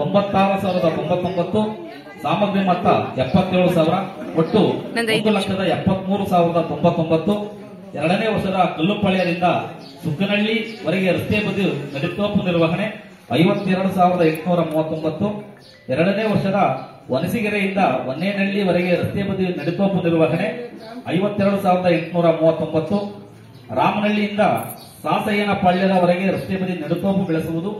[SPEAKER 2] 96,099. ಸಾಮಗ್ರಿ ಮೊತ್ತ 77,000. ಒಟ್ಟು 1,73,099. 2ನೇ ವರ್ಷದ ಕಲ್ಲುಪಾಳ್ಯದಿಂದ ಸುಗ್ಗನಹಳ್ಳಿವರೆಗೆ ರಸ್ತೆ ಬದಿ ನೆಡುತೋಪು ನಿರ್ವಹಣೆ 52,839. 2ನೇ ವರ್ಷದ ವನಸಿಗೆರೆಯಿಂದ ಹೊನ್ನೇನಹಳ್ಳಿವರೆಗೆ ರಸ್ತೆ ಬದಿ ನೆಡುತೋಪು ನಿರ್ವಹಣೆ 52,839. ರಾಮನಹಳ್ಳಿಯಿಂದ ಸಾಸಯ್ಯನಪಾಳ್ಯದವರೆಗೆ ರಸ್ತೆ ಬದಿ ನೆಡುತೋಪು ಬೆಳೆಸುವುದು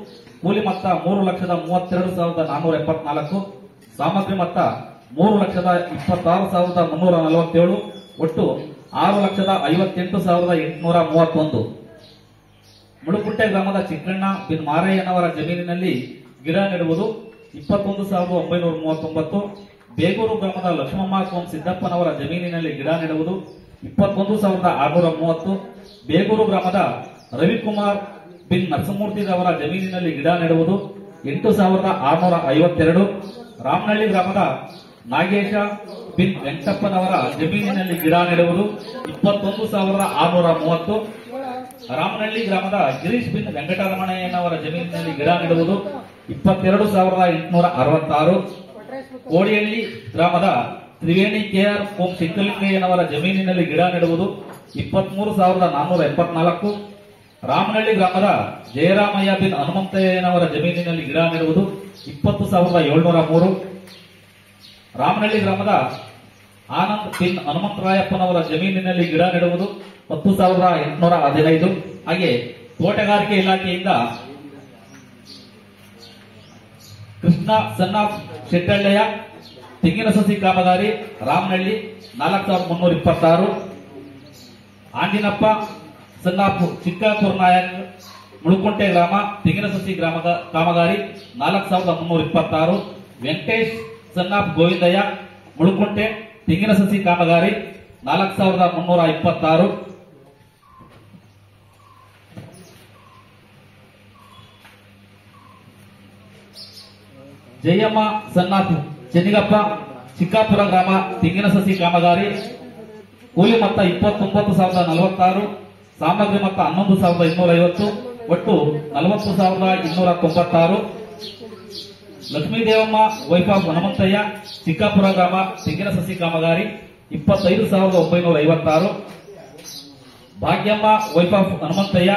[SPEAKER 2] ಕೂಲಿ ಮೊತ್ತ 3,32,474. ಸಾಮಗ್ರಿ ಮೊತ್ತ 3,26,347. ಒಟ್ಟು 6,58,831. ಮುಳುಕುಂಟೆ ಗ್ರಾಮದ ಚಿಕ್ಕಣ್ಣ ಬಿನ್ ಮಾರಯ್ಯನವರ ಜಮೀನಿನಲ್ಲಿ ಗಿಡ ನೆಡುವುದು 21,939. ಬೇಗೂರು ಗ್ರಾಮದ ಲಕ್ಷ್ಮಮ್ಮ ಕೋಂ ಸಿದ್ದಪ್ಪನವರ ಜಮೀನಿನಲ್ಲಿ ಗಿಡ ನೆಡುವುದು 21,630. ಬೇಗೂರು ಗ್ರಾಮದ ರವಿಕುಮಾರ್ ಬಿನ್ ನರಸಿಂಹಮೂರ್ತಿರವರ ಜಮೀನಿನಲ್ಲಿ ಗಿಡ ನೆಡುವುದು 8,652. ರಾಮನಹಳ್ಳಿ ಗ್ರಾಮದ ನಾಗೇಶ ಬಿನ್ ವೆಂಕಟಪ್ಪನವರ ಜಮೀನಿನಲ್ಲಿ ಗಿಡ ನೆಡುವುದು 21,630. ರಾಮನಹಳ್ಳಿ ಗ್ರಾಮದ ಗಿರೀಶ್ ಬಿನ್ ವೆಂಕಟರಮಣಯ್ಯನವರ ಜಮೀನಿನಲ್ಲಿ ಗಿಡ ನೆಡುವುದು 22,866. ಕೋಡಿಹಳ್ಳಿ ಗ್ರಾಮದ ತ್ರಿವೇಣಿ ಕೆಆರ್ ಕೋಂ ಶಿಂಕಲಿಂಗಯ್ಯನವರ ಜಮೀನಿನಲ್ಲಿ ಗಿಡ ನೆಡುವುದು 23,484. ರಾಮನಹಳ್ಳಿ ಗ್ರಾಮದ ಜಯರಾಮಯ್ಯ ಬಿನ್ ಹನುಮಂತಯ್ಯನವರ ಜಮೀನಿನಲ್ಲಿ ಗಿಡ ನೆಡುವುದು 20,703. ರಾಮನಹಳ್ಳಿ ಗ್ರಾಮದ ಆನಂದ್ ಬಿನ್ ಹನುಮಂತರಾಯಪ್ಪನವರ ಜಮೀನಿನಲ್ಲಿ ಗಿಡ ನೆಡುವುದು 10,815. ಹಾಗೆ ತೋಟಗಾರಿಕೆ ಇಲಾಖೆಯಿಂದ ಕೃಷ್ಣ ಸಣ್ಣ ಶೆಟ್ಟಳ್ಳೆಯ ತೆಂಗಿನ ಸಸಿ ಕಾಮಗಾರಿ ರಾಮನಹಳ್ಳಿ 4,326. ಆಂಜಿನಪ್ಪ ಸನ್ನಾಪು ಚಿಕ್ಕಾಪುರ ನಾಯಕ್ ಮುಳುಕುಂಟೆ ಗ್ರಾಮ ತೆಂಗಿನ ಸಸಿ ಕಾಮಗಾರಿ 4,326. ವೆಂಕಟೇಶ್ ಸನ್ನಾಪ್ ಗೋವಿಂದಯ್ಯ ಮುಳುಕುಂಟೆ ತೆಂಗಿನ ಸಸಿ ಕಾಮಗಾರಿ 4,326. ಜಯಮ್ಮ ಸನ್ನಾಪ್ ಚೆನ್ನಿಗಪ್ಪ ಚಿಕ್ಕಾಪುರ ಗ್ರಾಮ ತೆಂಗಿನ ಸಸಿ ಕಾಮಗಾರಿ ಕೂಲಿ ಮೊತ್ತ 29,046. ಸಾಮಗ್ರಿ ಮೊತ್ತ 11,250. ಒಟ್ಟು 40,296. ಲಕ್ಷ್ಮೀದೇವಮ್ಮ ವೈಫ್ ಆಫ್ ಹನುಮಂತಯ್ಯ ಚಿಕ್ಕಾಪುರ ಗ್ರಾಮ ತೆಂಗಿನ ಸಸಿ ಕಾಮಗಾರಿ 25,956. ಭಾಗ್ಯಮ್ಮ ವೈಫ್ ಆಫ್ ಹನುಮಂತಯ್ಯ,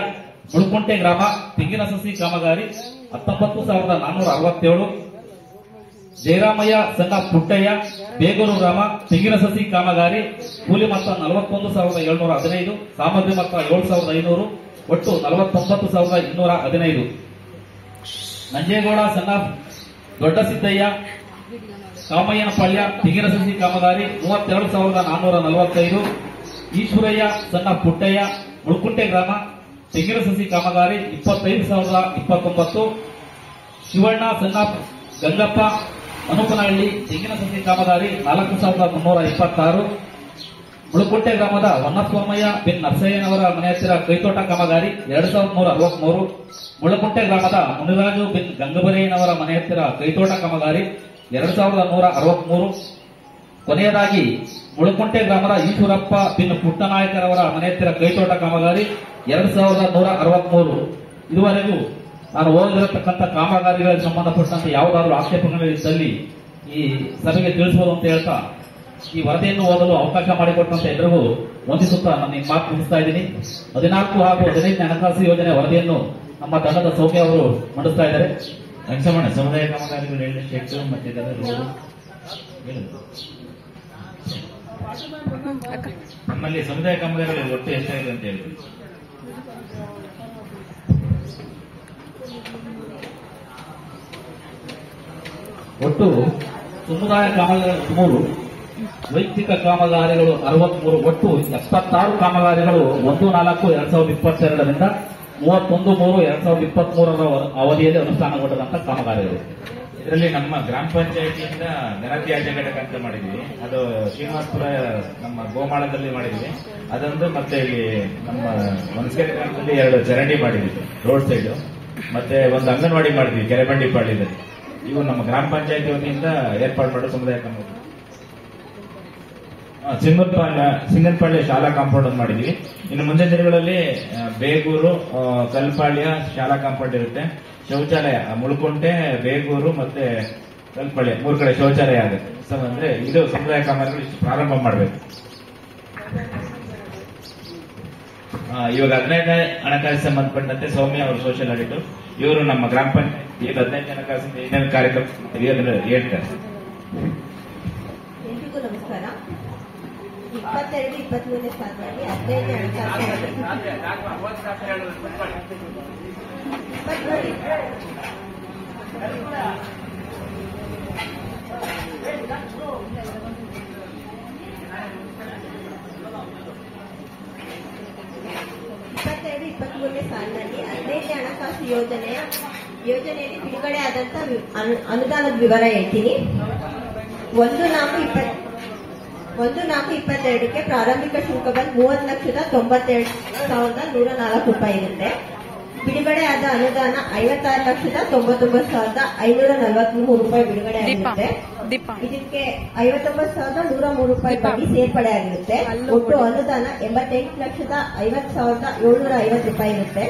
[SPEAKER 2] ಮುಳುಕುಂಟೆ ಗ್ರಾಮ, ತೆಂಗಿನ ಸಸಿ ಕಾಮಗಾರಿ 19,467. ಜಯರಾಮಯ್ಯ ಸಣ್ಣ ಪುಟ್ಟಯ್ಯ, ಬೇಗೂರು ಗ್ರಾಮ, ತೆಂಗಿನ ಸಸಿ ಕಾಮಗಾರಿ, ಕೂಲಿ ಮೊತ್ತ 41,715, ಸಾಮಗ್ರಿ ಮೊತ್ತ 7,500, ಒಟ್ಟು 49,215. ನಂಜೇಗೌಡ ಸಣ್ಣ ದೊಡ್ಡ ಸಿದ್ದಯ್ಯ, ಕಾಮಯ್ಯನಪಾಳ್ಯ, ತೆಂಗಿನ ಸಸಿ ಕಾಮಗಾರಿ 32,445. ಈಶ್ವರಯ್ಯ ಸಣ್ಣ ಪುಟ್ಟಯ್ಯ, ಮುಳುಕುಂಟೆ ಗ್ರಾಮ, ತೆಂಗಿನ ಸಸಿ ಕಾಮಗಾರಿ 25,029. ಶಿವಣ್ಣ ಸಣ್ಣ ಗಂಗಪ್ಪ, ಅನುಪನಹಳ್ಳಿ, ತೆಂಗಿನ ಸಸಿ ಕಾಮಗಾರಿ 4,326. ಮುಳುಕುಂಟೆ ಗ್ರಾಮದ ಹೊನ್ನಸ್ವಾಮಯ್ಯ ಬಿನ್ ನರಸಯ್ಯನವರ ಮನೆ ಹತ್ತಿರ ಕೈತೋಟ ಕಾಮಗಾರಿ 2,163. ಮುಳುಕುಂಟೆ ಗ್ರಾಮದ ಮುನಿರಾಜು ಬಿನ್ ಗಂಗಬರಯ್ಯನವರ ಮನೆ ಹತ್ತಿರ ಕೈತೋಟ ಕಾಮಗಾರಿ 2,163. ಕೊನೆಯದಾಗಿ ಮುಳುಕುಂಟೆ ಗ್ರಾಮದ ಈಶ್ವರಪ್ಪ ಬಿನ್ ಪುಟ್ಟನಾಯಕರವರ ಮನೆ ಹತ್ತಿರ ಕೈತೋಟ ಕಾಮಗಾರಿ 2,163. ಇದುವರೆಗೂ ನಾನು ಓದಿರತಕ್ಕಂಥ ಕಾಮಗಾರಿಗಳಿಗೆ ಸಂಬಂಧಪಟ್ಟಂತೆ ಯಾವುದಾದ್ರೂ ಆಕ್ಷೇಪಗಳಿದ್ದಲ್ಲಿ ಈ ಸಭೆಗೆ ತಿಳಿಸಬಹುದು ಅಂತ ಹೇಳ್ತಾ ಈ ವರದಿಯನ್ನು ಓದಲು ಅವಕಾಶ ಮಾಡಿಕೊಟ್ಟಂತ ಎಲ್ಲರಿಗೂ ವಂದಿಸುತ್ತಾ ನಾನು ಈ ಮಾತು ಮುಗಿಸ್ತಾ ಇದ್ದೀನಿ. 14 ಹಾಗೂ 15ನೇ ಹಣಕಾಸು ಯೋಜನೆ ವರದಿಯನ್ನು ನಮ್ಮ ತಂಡದ ಸೌಮ್ಯ ಅವರು ಮಂಡಿಸ್ತಾ ಇದ್ದಾರೆ.
[SPEAKER 1] ವೆಂಕಟರಮಣ, ಸಮುದಾಯ ಕಾಮಗಾರಿಗಳು ಶೆಟ್ಟು ಮತ್ತೆ ನಮ್ಮಲ್ಲಿ ಸಮುದಾಯ ಕಾಮಗಾರಿಗಳು ಒಟ್ಟು ಎಷ್ಟಾಗಿದೆ ಅಂತ ಹೇಳ್ತೀವಿ?
[SPEAKER 2] ಒಟ್ಟು ಸಮುದಾಯ ಕಾಮಗಾರಿಗಳು 3, ವೈಯಕ್ತಿಕ ಕಾಮಗಾರಿಗಳು 63, ಒಟ್ಟು 76 ಕಾಮಗಾರಿಗಳು 1/4/2022ರಿಂದ 31/3/2023 ಅವಧಿಯಲ್ಲಿ ಅನುಷ್ಠಾನಗೊಂಡಂತಹ ಕಾಮಗಾರಿಗಳು.
[SPEAKER 1] ಇದರಲ್ಲಿ ನಮ್ಮ ಗ್ರಾಮ ಪಂಚಾಯತಿಯಿಂದ ಘನತ್ಯಾಜ್ಯ ಘಟಕ ಅಂತ ಮಾಡಿದ್ವಿ. ಅದು ಶ್ರೀನಿವಾಸಪುರ ನಮ್ಮ ಗೋಮಾಳದಲ್ಲಿ ಮಾಡಿದ್ವಿ. ಅದೊಂದು ಮತ್ತೆ ಇಲ್ಲಿ ನಮ್ಮ ಹೊನಸ್ಕೆರೆ ಗ್ರಾಮದಲ್ಲಿ 2 ಚರಂಡಿ ಮಾಡಿದ್ವಿ ರೋಡ್ ಸೈಡ್, ಮತ್ತೆ ಒಂದು ಅಂಗನವಾಡಿ ಮಾಡಿದ್ವಿ ಕೆರೆಬಂಡಿ ಪಾಳ್ಯದಲ್ಲಿ. ಇವು ನಮ್ಮ ಗ್ರಾಮ ಪಂಚಾಯತಿ ವತಿಯಿಂದ ಏರ್ಪಾಡು ಮಾಡೋ ಸಮುದಾಯ ಕಾಮಗಾರಿ. ಸಿಂಗನಪಾಳ್ಯ ಶಾಲಾ ಕಾಂಪೌಂಡ್ ಒಂದು ಮಾಡಿದ್ವಿ. ಇನ್ನು ಮುಂದಿನ ದಿನಗಳಲ್ಲಿ ಬೇಗೂರು, ಕಲ್ಪಾಳ್ಯ ಶಾಲಾ ಕಾಂಪೌಂಡ್ ಇರುತ್ತೆ. ಶೌಚಾಲಯ ಮುಳುಕುಂಟೆ, ಬೇಗೂರು ಮತ್ತೆ ಕಲ್ಪಾಳ್ಯ 3 ಕಡೆ ಶೌಚಾಲಯ ಆಗುತ್ತೆ. ಅಂದ್ರೆ ಇದು ಸಮುದಾಯ ಕಾಮಗಾರಿಗಳು ಇಷ್ಟು ಪ್ರಾರಂಭ ಮಾಡಬೇಕು. ಇವಾಗ 15ನೇ ಹಣಕಾಸು ಸಂಬಂಧಪಟ್ಟಂತೆ ಸೌಮ್ಯ ಅವರು ಸೋಷಿಯಲ್ ಆಡಿಟರ್, ಇವರು ನಮ್ಮ ಗ್ರಾಮ ಪಂಚಾಯತ್ 15ನೇ ಹಣಕಾಸಿನ ಏನೇನು ಕಾರ್ಯಕ್ರಮ ಹೇಳ್ತಾರೆ.
[SPEAKER 3] ಎಲ್ರಿಗೂ ನಮಸ್ಕಾರ. 22-23ನೇ ಸಾಲಿನಲ್ಲಿ 15ನೇ ಹಣಕಾಸು ಯೋಜನೆಯಲ್ಲಿ ಬಿಡುಗಡೆ ಆದಂತ ಅನುದಾನದ ವಿವರ ಹೇಳ್ತೀನಿ. 1/4/22ಕ್ಕೆ ಪ್ರಾರಂಭಿಕ ಶುಲ್ಕ ಬಂದು 30,92,104 ರೂಪಾಯಿ ಇರುತ್ತೆ. ಬಿಡುಗಡೆ ಆದ ಅನುದಾನ 56,99,543 ರೂಪಾಯಿ ಬಿಡುಗಡೆ ಆಗಿರುತ್ತೆ. ಇದಕ್ಕೆ 59,103 ರೂಪಾಯಿ ಬಡ್ಡಿ ಸೇರ್ಪಡೆ ಆಗಿರುತ್ತೆ. ಒಟ್ಟು ಅನುದಾನ 88,50,750 ರೂಪಾಯಿ ಇರುತ್ತೆ.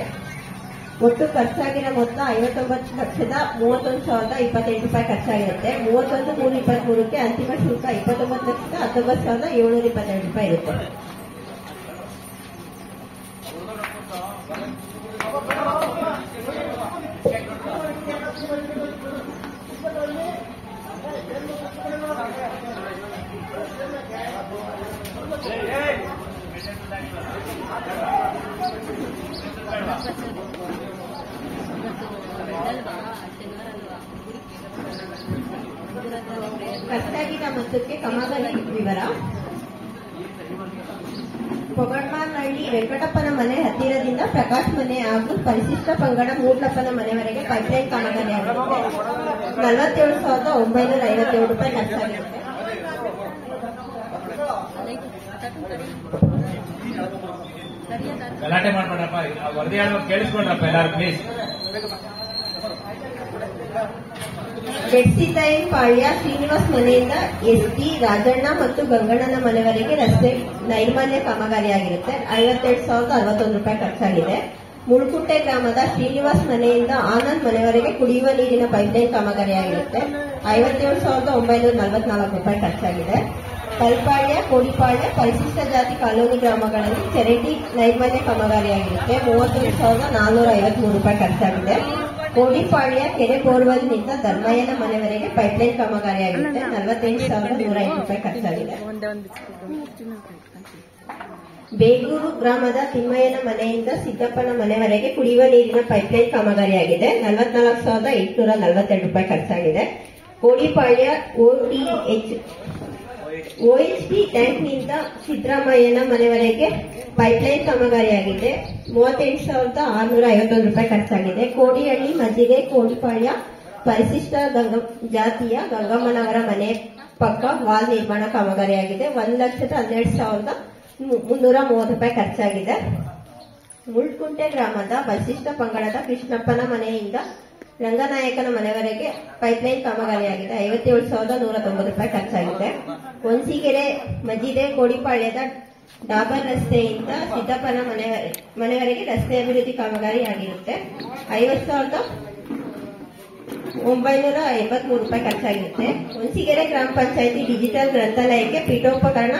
[SPEAKER 3] ಒಟ್ಟು ಖರ್ಚಾಗಿರೋ ಮೊತ್ತ 59,31,028 ರೂಪಾಯಿ ಖರ್ಚಾಗಿರುತ್ತೆ. 31/3/23ಕ್ಕೆ ಅಂತಿಮ ಶುಲ್ಕ 29,19,722 ರೂಪಾಯಿ ಇರುತ್ತೆ. ಖರ್ಚಾಗಿನ ಮೊತ್ತಕ್ಕೆ ಕಾಮಗಾರಿ ವಿವರ. ಪೊಗಡ್ಮಾರ್ನಹಳ್ಳಿ ವೆಂಕಟಪ್ಪನ ಮನೆ ಹತ್ತಿರದಿಂದ ಪ್ರಕಾಶ್ ಮನೆ ಹಾಗೂ ಪರಿಶಿಷ್ಟ ಪಂಗಡ ಮೂಡ್ಲಪ್ಪನ ಮನೆವರೆಗೆ ಪೈಪ್ಲೈನ್ ಕಾಮಗಾರಿ ಆಗುತ್ತೆ. 47,957 ರೂಪಾಯಿ ಖರ್ಚಾಗಿರುತ್ತೆ.
[SPEAKER 1] ಗಲಾಟೆ ಮಾಡ್ಬೇಡಪ್ಪ, ವರದಿ ಹೇಳುವಾಗ ಕೇಳಿಸ್ಕೊಂಡ್ರಪ್ಪ ಎಲ್ಲಾರು ಪ್ಲೀಸ್.
[SPEAKER 3] ಬೆಡ್ಸಿದ್ದಯ್ಯನಪಾಳ್ಯ ಶ್ರೀನಿವಾಸ್ ಮನೆಯಿಂದ ಎಸ್ಟಿ ರಾಜಣ್ಣ ಮತ್ತು ಗಂಗಣ್ಣನ ಮನೆವರೆಗೆ ರಸ್ತೆ ನೈರ್ಮಲ್ಯ ಕಾಮಗಾರಿಯಾಗಿರುತ್ತೆ. 52,061 ರೂಪಾಯಿ ಖರ್ಚಾಗಿದೆ. ಮುಳುಕುಂಟೆ ಗ್ರಾಮದ ಶ್ರೀನಿವಾಸ್ ಮನೆಯಿಂದ ಆನಂದ್ ಮನೆವರೆಗೆ ಕುಡಿಯುವ ನೀರಿನ ಪೈಪ್ಲೈನ್ ಕಾಮಗಾರಿಯಾಗಿರುತ್ತೆ. 57,944 ರೂಪಾಯಿ ಖರ್ಚಾಗಿದೆ. ಕಲ್ಪಾಳ್ಯ, ಕೋಡಿಪಾಳ್ಯ, ಪರಿಶಿಷ್ಟ ಜಾತಿ ಕಾಲೋನಿ ಗ್ರಾಮಗಳಲ್ಲಿ ಚರಂಡಿ ನೈರ್ಮಲ್ಯ ಕಾಮಗಾರಿಯಾಗಿರುತ್ತೆ. 31,453 ರೂಪಾಯಿ ಖರ್ಚಾಗಿದೆ. ಕೋಡಿಪಾಳ್ಯ ಕೆರೆ ಬೋರ್ವೆಲ್ನಿಂದ ಧರ್ಮಯ್ಯನ ಮನೆವರೆಗೆ ಪೈಪ್ಲೈನ್ ಕಾಮಗಾರಿಯಾಗಿರುತ್ತೆ. 48,105 ರೂಪಾಯಿ ಖರ್ಚಾಗಿದೆ. ಬೇಗೂರು ಗ್ರಾಮದ ತಿಮ್ಮಯ್ಯನ ಮನೆಯಿಂದ ಸಿದ್ದಪ್ಪನ ಮನೆವರೆಗೆ ಕುಡಿಯುವ ನೀರಿನ ಪೈಪ್ಲೈನ್ ಕಾಮಗಾರಿಯಾಗಿದೆ. 44,842 ರೂಪಾಯಿ ಖರ್ಚಾಗಿದೆ. ಕೋಡಿಪಾಳ್ಯ OHP ಟ್ಯಾಂಕ್ನಿಂದ ಸಿದ್ದರಾಮಯ್ಯನ ಮನೆವರೆಗೆ ಪೈಪ್ಲೈನ್ ಕಾಮಗಾರಿಯಾಗಿದೆ. 38,651 ರೂಪಾಯಿ ಖರ್ಚಾಗಿದೆ. ಕೋಡಿಹಳ್ಳಿ ಮಜ್ಜಿಗೆ ಕೋಡಿಪಾಳ್ಯ ಪರಿಶಿಷ್ಟ ಜಾತಿಯ ಗಂಗಮ್ಮನವರ ಮನೆ ಪಕ್ಕ ವಾಲ್ ನಿರ್ಮಾಣ ಕಾಮಗಾರಿಯಾಗಿದೆ. 1,12,330 ರೂಪಾಯಿ ಖರ್ಚಾಗಿದೆ. ಮುಳ್ಕುಂಟೆ ಗ್ರಾಮದ ವಶಿಷ್ಠ ಪಂಗಡದ ಕೃಷ್ಣಪ್ಪನ ಮನೆಯಿಂದ ರಂಗನಾಯಕನ ಮನೆವರೆಗೆ ಪೈಪ್ಲೈನ್ ಕಾಮಗಾರಿಯಾಗಿದೆ. 57,190 ರೂಪಾಯಿ ಖರ್ಚಾಗಿದೆ. ಒಂಸಿಗೆರೆ ಮಜಿದೆ ಕೋಡಿಪಾಳ್ಯದ ಡಾಬರ್ ರಸ್ತೆಯಿಂದ ಸಿದ್ದಪ್ಪನ ಮನೆವರೆಗೆ ರಸ್ತೆ ಅಭಿವೃದ್ಧಿ ಕಾಮಗಾರಿಯಾಗಿರುತ್ತೆ. 50,983 ರೂಪಾಯಿ ಖರ್ಚಾಗಿರುತ್ತೆ. ಒಂಸಿಗೆರೆ ಗ್ರಾಮ ಪಂಚಾಯಿತಿ ಡಿಜಿಟಲ್ ಗ್ರಂಥಾಲಯಕ್ಕೆ ಪೀಠೋಪಕರಣ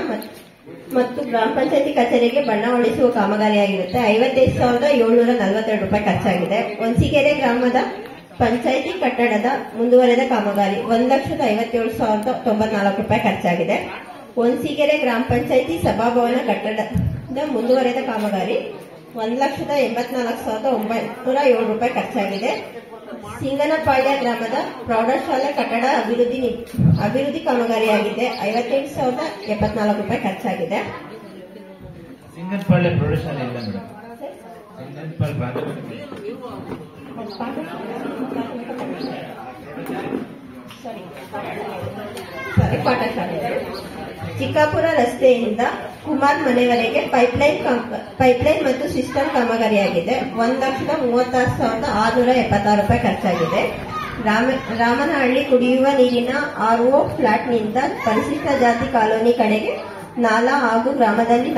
[SPEAKER 3] ಮತ್ತು ಗ್ರಾಮ ಪಂಚಾಯಿತಿ ಕಚೇರಿಗೆ ಬಣ್ಣ ಹೊಡೆಸುವ ಕಾಮಗಾರಿಯಾಗಿರುತ್ತೆ. 55,742 ರೂಪಾಯಿ ಖರ್ಚಾಗಿದೆ. ಒಂಸಿಗೆರೆ ಗ್ರಾಮದ ಪಂಚಾಯಿತಿ ಕಟ್ಟಡದ ಮುಂದುವರೆದ ಕಾಮಗಾರಿ 1,57,094 ರೂಪಾಯಿ ಖರ್ಚಾಗಿದೆ. ಒಂಸಿಗೆರೆ ಗ್ರಾಮ ಪಂಚಾಯಿತಿ ಸಭಾಭವನ ಕಟ್ಟಡದ ಮುಂದುವರೆದ ಕಾಮಗಾರಿ 1,84,907 ರೂಪಾಯಿ ಖರ್ಚಾಗಿದೆ. ಸಿಂಗನಪಾಳ್ಯ ಗ್ರಾಮದ ಪ್ರೌಢಶಾಲೆ ಕಟ್ಟಡ ಅಭಿವೃದ್ಧಿ ಕಾಮಗಾರಿಯಾಗಿದೆ. 58,074 ರೂಪಾಯಿ ಖರ್ಚಾಗಿದೆ.
[SPEAKER 1] ಸಿಂಗನಪಾಳ್ಯ ಪ್ರೌಢಶಾಲೆ ಇಲ್ಲ ಮೇಡಮ್.
[SPEAKER 3] ಪಾಠಶಾಲೆ. ಚಿಕ್ಕಾಪುರ ರಸ್ತೆಯಿಂದ ಕುಮಾರ್ ಮನೆವರೆಗೆ ಪೈಪ್ಲೈನ್ ಮತ್ತು ಸಿಸ್ಟಮ್ ಕಾಮಗಾರಿಯಾಗಿದೆ. 1,36,676 ರೂಪಾಯಿ ಖರ್ಚಾಗಿದೆ. ರಾಮನಹಳ್ಳಿ ಕುಡಿಯುವ ನೀರಿನ RO ಫ್ಲಾಟ್ನಿಂದ ಪರಿಶಿಷ್ಟ ಜಾತಿ ಕಾಲೋನಿ ಕಡೆಗೆ ನಾಲಾ ಹಾಗೂ ಗ್ರಾಮದಲ್ಲಿ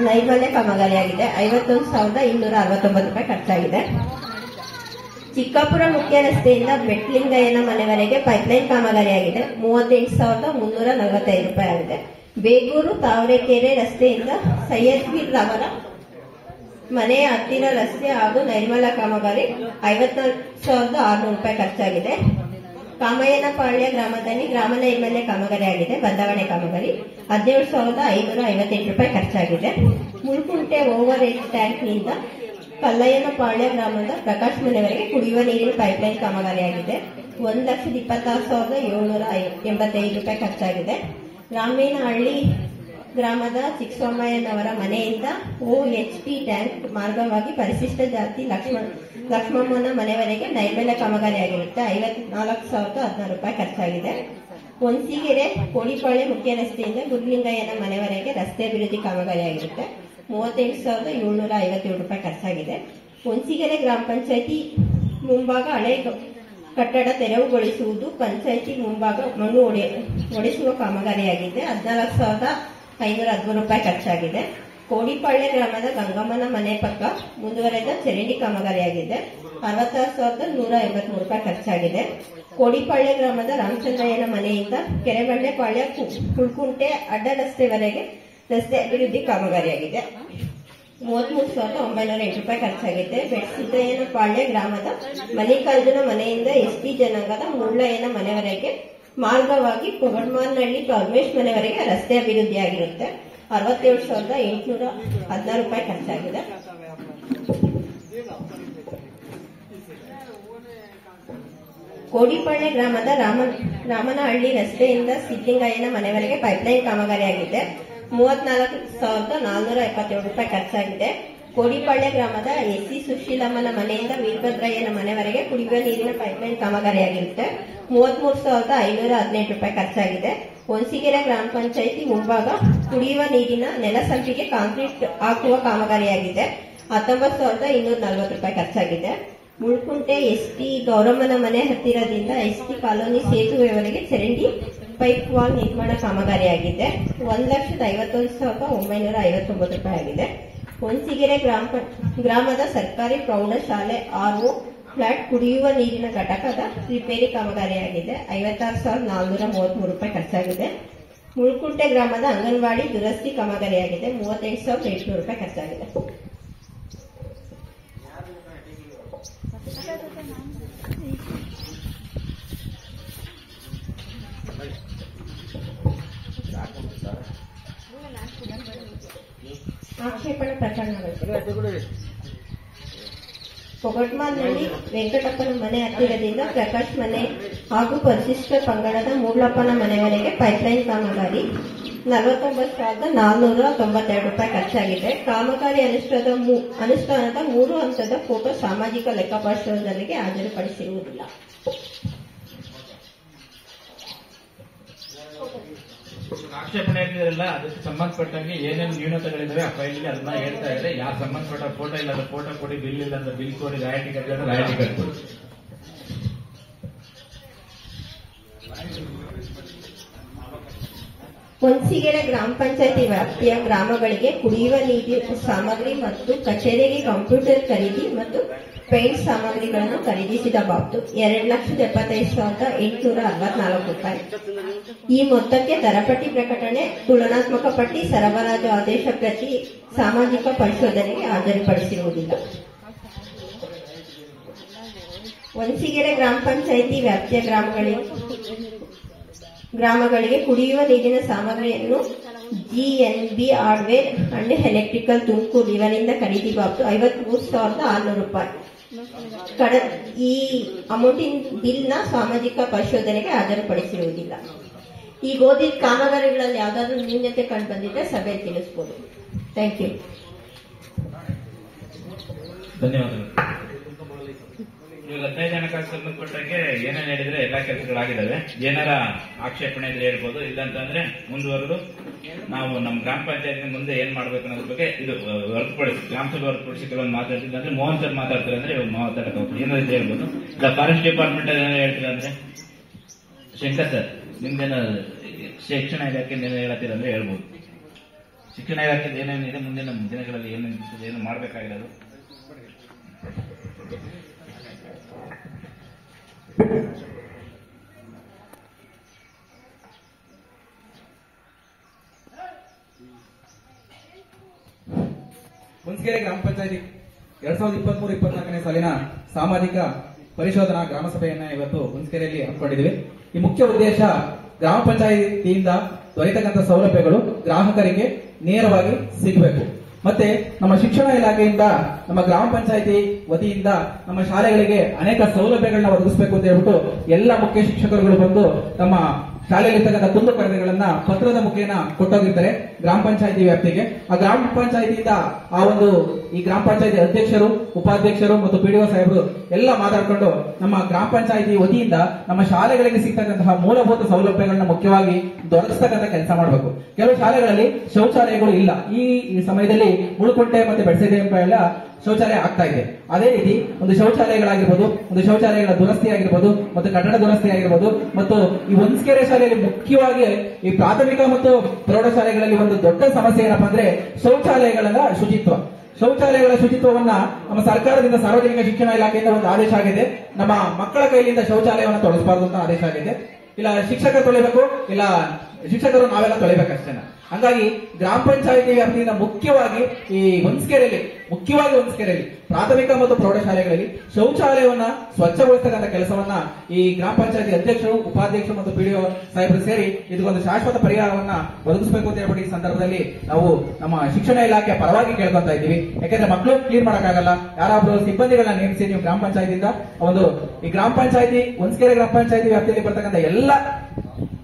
[SPEAKER 3] ನೈರ್ಮಲ್ಯ ಕಾಮಗಾರಿಯಾಗಿದೆ. 51,269 ರೂಪಾಯಿ ಖರ್ಚಾಗಿದೆ. ಚಿಕ್ಕಾಪುರ ಮುಖ್ಯ ರಸ್ತೆಯಿಂದ ಬೆಟ್ಲಿಂಗಯ್ಯನ ಮನೆವರೆಗೆ ಪೈಪ್ಲೈನ್ ಕಾಮಗಾರಿಯಾಗಿದೆ. 38,345 ರೂಪಾಯಿ ಆಗಿದೆ. ಬೇಗೂರು ತಾವರೆಕೆರೆ ರಸ್ತೆಯಿಂದ ಸೈಯದ್ಬೀರ್ ಅವರ ಮನೆಯ ಹತ್ತಿರ ರಸ್ತೆ ಹಾಗೂ ನೈರ್ಮಲ್ಯ ಕಾಮಗಾರಿ 54,600 ರೂಪಾಯಿ ಖರ್ಚಾಗಿದೆ. ಕಾಮಯ್ಯನಪಾಳ್ಯ ಗ್ರಾಮದಲ್ಲಿ ಗ್ರಾಮ ನೈರ್ಮಲ್ಯ ಕಾಮಗಾರಿಯಾಗಿದೆ. ಬದಲಾವಣೆ ಕಾಮಗಾರಿ 17,558 ರೂಪಾಯಿ ಖರ್ಚಾಗಿದೆ. ಮುಳ್ಕುಂಟೆ ಓವರ್ ಹೆಡ್ ಟ್ಯಾಂಕ್ನಿಂದ ಕಲ್ಲಯ್ಯನಪಾಳ್ಯ ಗ್ರಾಮದ ಪ್ರಕಾಶ್ ಮನೆವರೆಗೆ ಕುಡಿಯುವ ನೀರಿನ ಪೈಪ್ಲೈನ್ ಕಾಮಗಾರಿಯಾಗಿದೆ. 1,20,785 ರೂಪಾಯಿ ಖರ್ಚಾಗಿದೆ. ರಾಮೇನಹಳ್ಳಿ ಗ್ರಾಮದ ಚಿಕ್ಕಸ್ವಾಮಯ್ಯನವರ ಮನೆಯಿಂದ OHP ಟ್ಯಾಂಕ್ ಮಾರ್ಗವಾಗಿ ಪರಿಶಿಷ್ಟ ಜಾತಿ ಲಕ್ಷ್ಮಮ್ಮನ ಮನೆವರೆಗೆ ನೈರ್ಮಲ್ಯ ಕಾಮಗಾರಿಯಾಗಿರುತ್ತೆ. 54,016 ರೂಪಾಯಿ ಖರ್ಚಾಗಿದೆ. ಒಂಸಿಗೆರೆ ಕೋಡಿಪಾಳ್ಯ ಮುಖ್ಯ ರಸ್ತೆಯಿಂದ ಗುರುಲಿಂಗಯ್ಯನ ಮನೆವರೆಗೆ ರಸ್ತೆ ಅಭಿವೃದ್ಧಿ ಕಾಮಗಾರಿಯಾಗಿರುತ್ತೆ. 38,757 ರೂಪಾಯಿ ಖರ್ಚಾಗಿದೆ. ಒಂಸಿಗೆರೆ ಗ್ರಾಮ ಪಂಚಾಯಿತಿ ಮುಂಭಾಗ ಹಳೆ ಕಟ್ಟಡ ತೆರವುಗೊಳಿಸುವುದು, ಪಂಚಾಯಿತಿ ಮುಂಭಾಗ ಮಣ್ಣು ಒಡೆಸುವ ಕಾಮಗಾರಿಯಾಗಿದೆ. 14,513 ರೂಪಾಯಿ ಖರ್ಚಾಗಿದೆ. ಕೋಡಿಪಾಳ್ಯ ಗ್ರಾಮದ ಗಂಗಮ್ಮನ ಮನೆ ಪಕ್ಕ ಮುಂದುವರೆದ ಚರಂಡಿ ಕಾಮಗಾರಿಯಾಗಿದೆ. 66,183 ರೂಪಾಯಿ ಖರ್ಚಾಗಿದೆ. ಕೋಡಿಪಾಳ್ಯ ಗ್ರಾಮದ ರಾಮಚಂದ್ರಯ್ಯನ ಮನೆಯಿಂದ ಕೆರೆಬಂಡೆಪಾಳ್ಯ ಕುಳ್ಕುಂಟೆ ಅಡ್ಡ ರಸ್ತೆವರೆಗೆ ರಸ್ತೆ ಅಭಿವೃದ್ಧಿ ಕಾಮಗಾರಿಯಾಗಿದೆ. 33,908 ರೂಪಾಯಿ ಖರ್ಚಾಗಿದೆ. ಬೆಟ್ಸಿದ್ದಯ್ಯನಪಾಳ್ಯ ಗ್ರಾಮದ ಮಲ್ಲಿಕಾರ್ಜುನ ಮನೆಯಿಂದ ST ಜನಾಂಗದ ಮುಳ್ಳಯ್ಯನ ಮನೆವರೆಗೆ ಮಾರ್ಗವಾಗಿ ಕೊಗಡ್ಮಾನಹಳ್ಳಿ ಪರಮೇಶ್ ಮನೆವರೆಗೆ ರಸ್ತೆ ಅಭಿವೃದ್ಧಿಯಾಗಿರುತ್ತೆ. 67,816 ರೂಪಾಯಿ ಖರ್ಚಾಗಿದೆ. ಕೋಡಿಪಾಳ್ಯ ಗ್ರಾಮದ ರಾಮನಹಳ್ಳಿ ರಸ್ತೆಯಿಂದ ಸಿದ್ಲಿಂಗಯ್ಯನ ಮನೆವರೆಗೆ ಪೈಪ್ಲೈನ್ ಕಾಮಗಾರಿಯಾಗಿದೆ. 34,477 ರೂಪಾಯಿ ಖರ್ಚಾಗಿದೆ. ಕೋಡಿಪಾಳ್ಯ ಗ್ರಾಮದ SC ಸುಶೀಲಮ್ಮನ ಮನೆಯಿಂದ ವೀರಭದ್ರಯ್ಯನ ಮನೆವರೆಗೆ ಕುಡಿಯುವ ನೀರಿನ ಪೈಪ್ಲೈನ್ ಕಾಮಗಾರಿಯಾಗಿರುತ್ತೆ. 33,518 ರೂಪಾಯಿ ಖರ್ಚಾಗಿದೆ. ಒಂಸಿಗೆರೆ ಗ್ರಾಮ ಪಂಚಾಯಿತಿ ಮುಂಭಾಗ ಕುಡಿಯುವ ನೀರಿನ ನೆಲಸಂಪಿಗೆ ಕಾಂಕ್ರೀಟ್ ಹಾಕುವ ಕಾಮಗಾರಿಯಾಗಿದೆ. 19,240 ರೂಪಾಯಿ ಖರ್ಚಾಗಿದೆ. ಮುಳ್ಕುಂಟೆ ST ಗೌರಮ್ಮನ ಮನೆ ಹತ್ತಿರದಿಂದ ST ಕಾಲೋನಿ ಸೇತುವೆವರೆಗೆ ಚರಂಡಿ ಪೈಪ್ ವಾಲ್ ನಿರ್ಮಾಣ ಕಾಮಗಾರಿಯಾಗಿದೆ. 1,51,959 ರೂಪಾಯಿ ಆಗಿದೆ. ಒಂಸಿಗೆರೆ ಗ್ರಾಮದ ಸರ್ಕಾರಿ ಪ್ರೌಢಶಾಲೆ RO ಫ್ಲಾಟ್ ಕುಡಿಯುವ ನೀರಿನ ಘಟಕದ ರಿಪೇರಿ ಕಾಮಗಾರಿಯಾಗಿದೆ. 56,433 ರೂಪಾಯಿ ಖರ್ಚಾಗಿದೆ. ಮುಳ್ಕುಂಟೆ ಗ್ರಾಮದ ಅಂಗನವಾಡಿ ದುರಸ್ತಿ ಕಾಮಗಾರಿಯಾಗಿದೆ. 38,800 ರೂಪಾಯಿ ಖರ್ಚಾಗಿದೆ. ಆಕ್ಷೇಪಣೆ ಪ್ರಕರಣಗಳು. ಕೊಗಟ್ಮಾಲ್ನಲ್ಲಿ ವೆಂಕಟಪ್ಪನ ಮನೆ ಹತ್ತಿರದಿಂದ ಪ್ರಕಾಶ್ ಮನೆ ಹಾಗೂ ಪರಿಶಿಷ್ಟ ಪಂಗಡದ ಮೂಡ್ಲಪ್ಪನ ಮನೆವರೆಗೆ ಪೈಪ್ಲೈನ್ ಕಾಮಗಾರಿ 49,492 ರೂಪಾಯಿ ಖರ್ಚಾಗಿದೆ. ಕಾಮಗಾರಿ ಅನುಷ್ಠಾನದ 3 ಹಂತದ ಫೋಟೋ ಸಾಮಾಜಿಕ ಲೆಕ್ಕಪರಿಶೋಧನೆಗೆ ಹಾಜರುಪಡಿಸಿರುವುದಿಲ್ಲ.
[SPEAKER 4] ಆಕ್ಷೇಪಣೆ ಏನಿರಲ್ಲ ಅದಕ್ಕೆ ಸಂಬಂಧಪಟ್ಟಂಗೆ ಏನೇನು ನ್ಯೂನತೆಗಳಿದಾವೆ ಆ ಫೈಲ್ಗೆ ಅದನ್ನ ಹೇಳ್ತಾ ಇದ್ರೆ ಯಾರು ಸಂಬಂಧಪಟ್ಟ ಫೋಟೋ ಇಲ್ಲ ಅಂದ್ರೆ ಫೋಟೋ ಕೊಡಿ, ಬಿಲ್ ಇಲ್ಲ ಅಂದ್ರೆ ಬಿಲ್ ಕೊಡಿ, ರಾಯಲ್ಟಿ ಕಟ್ಟಿದ್ರೆ ರಾಯಲ್ಟಿ ಕಟ್ಕೊಡಿ.
[SPEAKER 3] ಹೊನ್ಸಿಗೆರೆ ಗ್ರಾಮ ಪಂಚಾಯತಿ ವ್ಯಾಪ್ತಿಯ ಗ್ರಾಮಗಳಿಗೆ ಕುಡಿಯುವ ನೀರಿನ ಸಾಮಗ್ರಿ ಮತ್ತು ಕಚೇರಿಗೆ ಕಂಪ್ಯೂಟರ್ ಖರೀದಿ ಮತ್ತು ಪೇಂಟ್ ಸಾಮಗ್ರಿಗಳನ್ನು ಖರೀದಿಸಿದ ಬಾಬ್ತು 2,75,864 ರೂಪಾಯಿ. ಈ ಮೊತ್ತಕ್ಕೆ ದರಪಟ್ಟಿ ಪ್ರಕಟಣೆ, ತುಲನಾತ್ಮಕ ಪಟ್ಟಿ, ಸರಬರಾಜು ಆದೇಶ ಪ್ರತಿ ಸಾಮಾಜಿಕ ಪರಿಶೋಧನೆಗೆ ಹಾಜರುಪಡಿಸಿರುವುದಿಲ್ಲ. ಹೊನ್ಸಿಗೆರೆ ಗ್ರಾಮ ಪಂಚಾಯಿತಿ ವ್ಯಾಪ್ತಿಯ ಗ್ರಾಮಗಳಿಗೆ ಕುಡಿಯುವ ನೀರಿನ ಸಾಮಗ್ರಿಯನ್ನು ಜಿಎನ್ಬಿ ಹಾರ್ಡ್ವೇರ್ ಅಂಡ್ ಎಲೆಕ್ಟ್ರಿಕಲ್ ತುಮಕೂರು ಇವರಿಂದ ಖರೀದಿ ಬಾಬ್ತು 53,600 ರೂಪಾಯಿ. ಈ ಅಮೌಂಟಿನ ಬಿಲ್ನ ಸಾಮಾಜಿಕ ಪರಿಶೋಧನೆಗೆ ಹಾಜರುಪಡಿಸಿರುವುದಿಲ್ಲ. ಈ ಗೋಧಿ ಕಾಮಗಾರಿಗಳಲ್ಲಿ ಯಾವುದಾದ್ರೂ ನ್ಯೂನತೆ ಕಂಡು ಬಂದಿದ್ರೆ ಸಭೆಯಲ್ಲಿ ತಿಳಿಸಬಹುದು. Thank you.
[SPEAKER 4] ಧನ್ಯವಾದಗಳು. ಇವಾಗ 15 ಹಣಕಾಸು ಸಂಬಂಧಪಟ್ಟಂಗೆ ಏನೇನು ಹೇಳಿದ್ರೆ ಎಲ್ಲಾ ಕೆಲಸಗಳಾಗಿದ್ದಾವೆ. ಏನಾರ ಆಕ್ಷೇಪಣೆ ಇದ್ರೆ ಹೇಳ್ಬೋದು, ಇಲ್ಲಂತಂದ್ರೆ ಮುಂದುವರೆದು ನಾವು ನಮ್ಮ ಗ್ರಾಮ ಪಂಚಾಯತ್ ಮುಂದೆ ಏನ್ ಮಾಡ್ಬೇಕು ಅನ್ನೋದ್ರ ಬಗ್ಗೆ ಇದು ಹೊರತುಪಡಿಸಿ ಗ್ರಾಮ ಸಭೆ ಹೊರತುಪಡಿಸಿ ಕೆಲವೊಂದು ಮಾತಾಡ್ತಿದ್ರೆ ಅಂದ್ರೆ ಮೋಹನ್ ಸರ್ ಮಾತಾಡ್ತಾರೆ ಅಂದ್ರೆ ಮಾತಾಡಕ್ಕೆ ಹೋಗ್ತೀವಿ. ಏನಾದ್ರು ಹೇಳ್ಬೋದು. ಇಲ್ಲ ಫಾರೆಸ್ಟ್ ಡಿಪಾರ್ಟ್ಮೆಂಟ್ ಏನಾದ್ರು ಹೇಳ್ತೀರ ಅಂದ್ರೆ ಶಂಕರ್ ಸರ್ ನಿಮ್ದೇನ ಶಿಕ್ಷಣ ಇಲಾಖೆ ಏನೇನು ಹೇಳತ್ತೀರ ಅಂದ್ರೆ ಹೇಳ್ಬೋದು. ಶಿಕ್ಷಣ ಇಲಾಖೆ ಏನೇನಿದೆ ಮುಂದಿನ ದಿನಗಳಲ್ಲಿ ಏನು ಮಾಡ್ಬೇಕಾಗಿರೋದು.
[SPEAKER 5] ಹೊನ್ಸಿಗೆರೆ ಗ್ರಾಮ ಪಂಚಾಯತಿ 2023-24ನೇ ಸಾಲಿನ ಸಾಮಾಜಿಕ ಪರಿಶೋಧನಾ ಗ್ರಾಮ ಸಭೆಯನ್ನ ಇವತ್ತು ಹೊನ್ಸಿಗೆರೆಯಲ್ಲಿ ಹಮ್ಮಿಕೊಂಡಿದ್ದೀವಿ. ಈ ಮುಖ್ಯ ಉದ್ದೇಶ ಗ್ರಾಮ ಪಂಚಾಯಿತಿಯಿಂದ ದೊರೆತಕ್ಕಂಥ ಸೌಲಭ್ಯಗಳು ಗ್ರಾಹಕರಿಗೆ ನೇರವಾಗಿ ಸಿಗಬೇಕು. ಮತ್ತೆ ನಮ್ಮ ಶಿಕ್ಷಣ ಇಲಾಖೆಯಿಂದ ನಮ್ಮ ಗ್ರಾಮ ಪಂಚಾಯಿತಿ ವತಿಯಿಂದ ನಮ್ಮ ಶಾಲೆಗಳಿಗೆ ಅನೇಕ ಸೌಲಭ್ಯಗಳನ್ನ ಒದಗಿಸಬೇಕು ಅಂತ ಹೇಳ್ಬಿಟ್ಟು ಎಲ್ಲ ಮುಖ್ಯ ಶಿಕ್ಷಕರುಗಳು ಬಂದು ತಮ್ಮ ಶಾಲೆಯಲ್ಲಿರ್ತಕ್ಕಂಥ ಕುಂದುಕೊರತೆಗಳನ್ನ ಪತ್ರದ ಮುಖೇನ ಕೊಟ್ಟೋಗಿರ್ತಾರೆ ಗ್ರಾಮ ಪಂಚಾಯಿತಿ ವ್ಯಾಪ್ತಿಗೆ. ಆ ಗ್ರಾಮ ಪಂಚಾಯಿತಿಯಿಂದ ಈ ಗ್ರಾಮ ಪಂಚಾಯಿತಿ ಅಧ್ಯಕ್ಷರು, ಉಪಾಧ್ಯಕ್ಷರು ಮತ್ತು ಪಿಡಿಒ ಸಾಹೇಬರು ಎಲ್ಲ ಮಾತಾಡ್ಕೊಂಡು ನಮ್ಮ ಗ್ರಾಮ ಪಂಚಾಯಿತಿ ವತಿಯಿಂದ ನಮ್ಮ ಶಾಲೆಗಳಿಗೆ ಸಿಗ್ತಕ್ಕಂತಹ ಮೂಲಭೂತ ಸೌಲಭ್ಯಗಳನ್ನ ಮುಖ್ಯವಾಗಿ ದೊರಕಿಸ್ತಕ್ಕಂಥ ಕೆಲಸ ಮಾಡಬೇಕು. ಕೆಲವು ಶಾಲೆಗಳಲ್ಲಿ ಶೌಚಾಲಯಗಳು ಇಲ್ಲ. ಈ ಸಮಯದಲ್ಲಿ ಮುಳುಕುಂಟೆ ಮತ್ತೆ ಬೆಡಸೆದೆ ಎಂಬ ಎಲ್ಲ ಶೌಚಾಲಯ ಆಗ್ತಾ ಇದೆ. ಅದೇ ರೀತಿ ಒಂದು ಶೌಚಾಲಯಗಳಾಗಿರ್ಬೋದು, ಒಂದು ಶೌಚಾಲಯಗಳ ದುರಸ್ತಿ ಆಗಿರ್ಬೋದು, ಮತ್ತು ಕಟ್ಟಡ ದುರಸ್ತಿ ಆಗಿರ್ಬೋದು, ಮತ್ತು ಈ ಹೊನ್ಸಿಗೆರೆ ಶಾಲೆಯಲ್ಲಿ ಮುಖ್ಯವಾಗಿ ಈ ಪ್ರಾಥಮಿಕ ಮತ್ತು ಪ್ರೌಢಶಾಲೆಗಳಲ್ಲಿ ಒಂದು ದೊಡ್ಡ ಸಮಸ್ಯೆ ಏನಪ್ಪಾ ಅಂದ್ರೆ ಶೌಚಾಲಯಗಳ ಶುಚಿತ್ವ. ಶೌಚಾಲಯಗಳ ಶುಚಿತ್ವವನ್ನ ನಮ್ಮ ಸರ್ಕಾರದಿಂದ ಸಾರ್ವಜನಿಕ ಶಿಕ್ಷಣ ಇಲಾಖೆಯಿಂದ ಒಂದು ಆದೇಶ ಆಗಿದೆ. ನಮ್ಮ ಮಕ್ಕಳ ಕೈಲಿಂದ ಶೌಚಾಲಯವನ್ನು ತೊಳಸಬಾರದು ಅಂತ ಆದೇಶ ಆಗಿದೆ. ಇಲ್ಲ ಶಿಕ್ಷಕರು ತೊಳಿಬೇಕು, ಇಲ್ಲ ಶಿಕ್ಷಕರು ನಾವೆಲ್ಲ ತೊಳಿಬೇಕಷ್ಟೇ. ಹಂಗಾಗಿ ಗ್ರಾಮ ಪಂಚಾಯಿತಿ ವ್ಯಾಪ್ತಿಯಿಂದ ಮುಖ್ಯವಾಗಿ ಹೊನ್ಸಿಗೆರೆಯಲ್ಲಿ ಪ್ರಾಥಮಿಕ ಮತ್ತು ಪ್ರೌಢಶಾಲೆಗಳಲ್ಲಿ ಶೌಚಾಲಯವನ್ನ ಸ್ವಚ್ಛಗೊಳಿಸತಕ್ಕಂಥ ಕೆಲಸವನ್ನ ಈ ಗ್ರಾಮ ಪಂಚಾಯಿತಿ ಅಧ್ಯಕ್ಷರು, ಉಪಾಧ್ಯಕ್ಷರು ಮತ್ತು ಪಿಡಿಒ ಸಾಹೇಬರು ಸೇರಿ ಇದಕ್ಕೊಂದು ಶಾಶ್ವತ ಪರಿಹಾರವನ್ನ ಒದಗಿಸಬೇಕು ಅಂತ ಹೇಳ್ಬಿಟ್ಟು ಈ ಸಂದರ್ಭದಲ್ಲಿ ನಾವು ನಮ್ಮ ಶಿಕ್ಷಣ ಇಲಾಖೆಯ ಪರವಾಗಿ ಕೇಳ್ಕೊಂತ ಇದ್ದೀವಿ. ಯಾಕಂದ್ರೆ ಮಕ್ಕಳು ಕ್ಲೀನ್ ಮಾಡಕ್ಕಾಗಲ್ಲ, ಯಾರಾದ್ರೂ ಸಿಬ್ಬಂದಿಗಳನ್ನ ನೇಮಿಸಿ ನೀವು ಗ್ರಾಮ ಪಂಚಾಯಿತಿಯಿಂದ ಈ ಗ್ರಾಮ ಪಂಚಾಯಿತಿ ಹೊನ್ಸಿಗೆರೆ ಗ್ರಾಮ ಪಂಚಾಯಿತಿ ವ್ಯಾಪ್ತಿಯಲ್ಲಿ ಬರ್ತಕ್ಕಂಥ ಎಲ್ಲ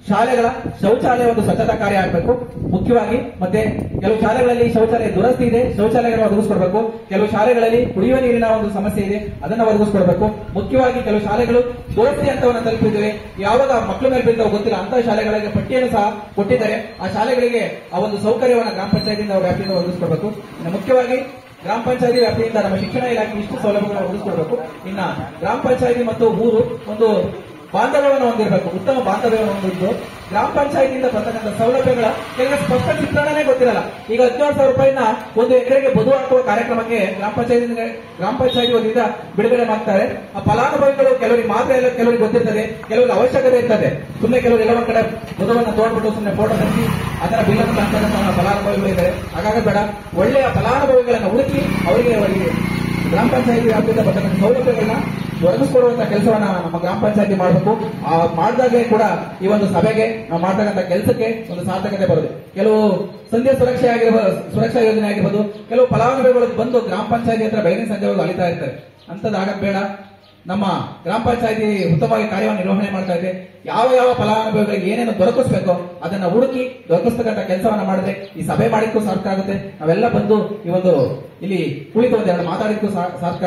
[SPEAKER 5] ಶಾಲೆಗಳ ಶೌಚಾಲಯ ಒಂದು ಸ್ವಚ್ಛತಾ ಕಾರ್ಯ ಆಗಬೇಕು ಮುಖ್ಯವಾಗಿ. ಮತ್ತೆ ಕೆಲವು ಶಾಲೆಗಳಲ್ಲಿ ಶೌಚಾಲಯ ದುರಸ್ತಿ ಇದೆ, ಶೌಚಾಲಯಗಳನ್ನು ಒದಗಿಸ್ಕೊಡ್ಬೇಕು. ಕೆಲವು ಶಾಲೆಗಳಲ್ಲಿ ಕುಡಿಯುವ ನೀರಿನ ಒಂದು ಸಮಸ್ಯೆ ಇದೆ, ಅದನ್ನ ಒದಗಿಸ್ಕೊಡ್ಬೇಕು. ಮುಖ್ಯವಾಗಿ ಕೆಲವು ಶಾಲೆಗಳು ದುರಸ್ತಿ ಹಂತವನ್ನು ತಲುಪಿದ್ದೇವೆ, ಯಾವಾಗ ಮಕ್ಕಳ ಮೇಲೆ ಬೀಳ್ತಾವ ಗೊತ್ತಿಲ್ಲ ಅಂತ ಶಾಲೆಗಳಿಗೆ ಪಟ್ಟಿಯನ್ನು ಸಹ ಕೊಟ್ಟಿದ್ದಾರೆ. ಆ ಶಾಲೆಗಳಿಗೆ ಆ ಒಂದು ಸೌಕರ್ಯವನ್ನು ಗ್ರಾಮ ಪಂಚಾಯತಿಯಿಂದ ವ್ಯಾಪ್ತಿಯಿಂದ ಒದಗಿಸ್ಕೊಡ್ಬೇಕು. ಇನ್ನು ಮುಖ್ಯವಾಗಿ ಗ್ರಾಮ ಪಂಚಾಯತಿ ವ್ಯಾಪ್ತಿಯಿಂದ ನಮ್ಮ ಶಿಕ್ಷಣ ಇಲಾಖೆ ಇಷ್ಟು ಸೌಲಭ್ಯಗಳನ್ನು ಒದಗಿಸ್ಕೊಡ್ಬೇಕು. ಇನ್ನ ಗ್ರಾಮ ಪಂಚಾಯತಿ ಮತ್ತು ಊರು ಒಂದು ಬಾಂಧವ್ಯವನ್ನು ಹೊಂದಿರಬೇಕು. ಉತ್ತಮ ಬಾಂಧವ್ಯವನ್ನು ಹೊಂದಿದ್ದು ಗ್ರಾಮ ಪಂಚಾಯತಿಯಿಂದ ಬರ್ತಕ್ಕಂಥ ಸೌಲಭ್ಯಗಳ ಕೆಲವು ಸ್ಪಷ್ಟ ಚಿತ್ರಣನೇ ಗೊತ್ತಿರಲ್ಲ. ಈಗ 17,000 ರೂಪಾಯಿನ 1 ಎಕರೆಗೆ ಬದು ಹಾಕುವ ಕಾರ್ಯಕ್ರಮಕ್ಕೆ ಗ್ರಾಮ ಪಂಚಾಯತಿ ವತಿಯಿಂದ ಬಿಡುಗಡೆ ಮಾಡ್ತಾರೆ. ಆ ಫಲಾನುಭವಿಗಳು ಕೆಲವರಿಗೆ ಮಾತ್ರ ಇಲ್ಲ, ಕೆಲವರಿಗೆ ಗೊತ್ತಿರ್ತದೆ, ಕೆಲವರಿಗೆ ಅವಶ್ಯಕತೆ ಇರ್ತದೆ. ಸುಮ್ಮನೆ ಕೆಲವರು ಎಲ್ಲ ಒಂದ್ ಕಡೆ ಬದುವನ್ನು ತೋಡ್ಬಿಟ್ಟು ಸುಮ್ಮನೆ ಫೋಟೋ ತೆಗೆಸಿ ಅದರ ಬಿಲ್ಲನ್ನು ಕಾಣ್ತಕ್ಕಂಥ ಫಲಾನುಭವಿಗಳು ಇದ್ದಾರೆ. ಹಾಗಾಗಿ ಬೇಡ, ಒಳ್ಳೆಯ ಫಲಾನುಭವಿಗಳನ್ನು ಹುಡುಕಿ ಅವರಿಗೆ ಗ್ರಾಮ ಪಂಚಾಯತಿ ವ್ಯಾಪ್ತಿಯಿಂದ ಬರ್ತಕ್ಕಂಥ ಸೌಲಭ್ಯಗಳನ್ನ ಒದಗಿಸಿಕೊಡುವಂತಹ ಕೆಲಸವನ್ನ ನಮ್ಮ ಗ್ರಾಮ ಪಂಚಾಯತಿ ಮಾಡಬೇಕು. ಮಾಡಿದಾಗಲೇ ಕೂಡ ಈ ಒಂದು ಸಭೆಗೆ ನಾವು ಮಾಡ್ತಕ್ಕಂಥ ಕೆಲಸಕ್ಕೆ ಒಂದು ಸಾರ್ಥಕತೆ ಬರುತ್ತೆ. ಕೆಲವು ಸಂಧ್ಯಾ ಸುರಕ್ಷಾ ಯೋಜನೆ ಆಗಿರ್ಬೋದು, ಕೆಲವು ಫಲಾನುಭವಿಗಳು ಬಂದು ಗ್ರಾಮ ಪಂಚಾಯತಿ ಹತ್ರ ಬೆಳಗಿನ ಸಂಜೆವರೆಗೂ ಅಲಿತಾ ಇರ್ತಾರೆ. ಅಂತದಾಗಕ್ ಬೇಡ. ನಮ್ಮ ಗ್ರಾಮ ಪಂಚಾಯತಿ ಉತ್ತಮವಾಗಿ ಕಾರ್ಯವನ್ನು ನಿರ್ವಹಣೆ ಮಾಡ್ತಾ ಇದೆ. ಯಾವ ಯಾವ ಫಲಾನುಭವಿಗಳಿಗೆ ಏನೇನು ದೊರಕಿಸಬೇಕೋ ಅದನ್ನ ಹುಡುಕಿ ದೊರಕಿಸ್ತಕ್ಕಂಥ ಕೆಲಸವನ್ನ ಮಾಡಿದ್ರೆ ಈ ಸಭೆ ಮಾಡಿಕ್ಕೂ ಸಾರ್ಥಕ ಆಗುತ್ತೆ. ನಾವೆಲ್ಲ ಬಂದು ಈ ಒಂದು ಇಲ್ಲಿ ಕುಳಿತು ಒಂದೆರಡು ಮಾತಾಡಿಕ್ಕೂ ಸಾರ್ಥಕ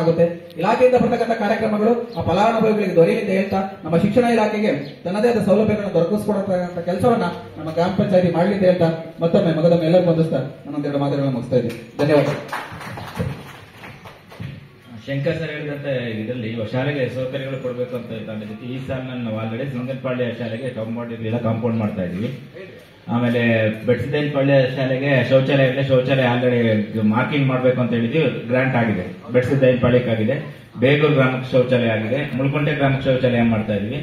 [SPEAKER 5] ಆಗುತ್ತೆ. ಇಲಾಖೆಯಿಂದ ಬರ್ತಕ್ಕಂಥ ಕಾರ್ಯಕ್ರಮಗಳು ಆ ಫಲಾನುಭವಿಗಳಿಗೆ ದೊರೆಯಲಿ ಅಂತ ಹೇಳ್ತಾ ನಮ್ಮ ಶಿಕ್ಷಣ ಇಲಾಖೆಗೆ ತನ್ನದೇ ಆದ ಸೌಲಭ್ಯಗಳನ್ನು ದೊರಕಿಸಿಕೊಡತಕ್ಕಂಥ ಕೆಲಸವನ್ನ ನಮ್ಮ ಗ್ರಾಮ ಪಂಚಾಯತಿ ಮಾಡಲಿ ಅಂತ ಹೇಳ್ತಾ ಮತ್ತೊಮ್ಮೆ ಮಗದೊಮ್ಮೆ ಎಲ್ಲರಿಗೂ ಬಂದಿಸ್ತಾ ನಾನೊಂದೆರಡು ಮಾತುಗಳನ್ನು ಮುಗಿಸ್ತಾ ಇದ್ದೀನಿ. ಧನ್ಯವಾದ.
[SPEAKER 4] ಶಂಕರ್ ಸರ್ ಹೇಳಿದಂತೆ ಇದರಲ್ಲಿ ಶಾಲೆಗೆ ಸೌಕರ್ಯಗಳು ಕೊಡಬೇಕು ಅಂತ ತಂದಿದ್ದೀವಿ. ಈ ಸಾಲ ನಾವು ಆಲ್ರೆಡಿ ಸಿಂಗನಪಾಳ್ಯ ಶಾಲೆಗೆ ಕಾಂಪೌಂಡ್ ಮಾಡ್ತಾ ಇದೀವಿ. ಆಮೇಲೆ ಬೆಟ್ಸದೇನಪಾಳ್ಯ ಶಾಲೆಗೆ ಶೌಚಾಲಯ ಆಲ್ರೆಡಿ ಮಾರ್ಕಿಂಗ್ ಮಾಡಬೇಕು ಅಂತ ಹೇಳಿದ್ವಿ. ಗ್ರಾಂಟ್ ಆಗಿದೆ. ಬೆಟ್ಸದೇನಪಾಳ್ಯಕ್ಕಾಗಿದೆ, ಬೇಗೂರು ಗ್ರಾಮಕ್ಕೆ ಶೌಚಾಲಯ ಆಗಿದೆ, ಮುಳ್ಕೊಂಡೆ ಗ್ರಾಮಕ್ಕೆ ಶೌಚಾಲಯ ಮಾಡ್ತಾ ಇದೀವಿ,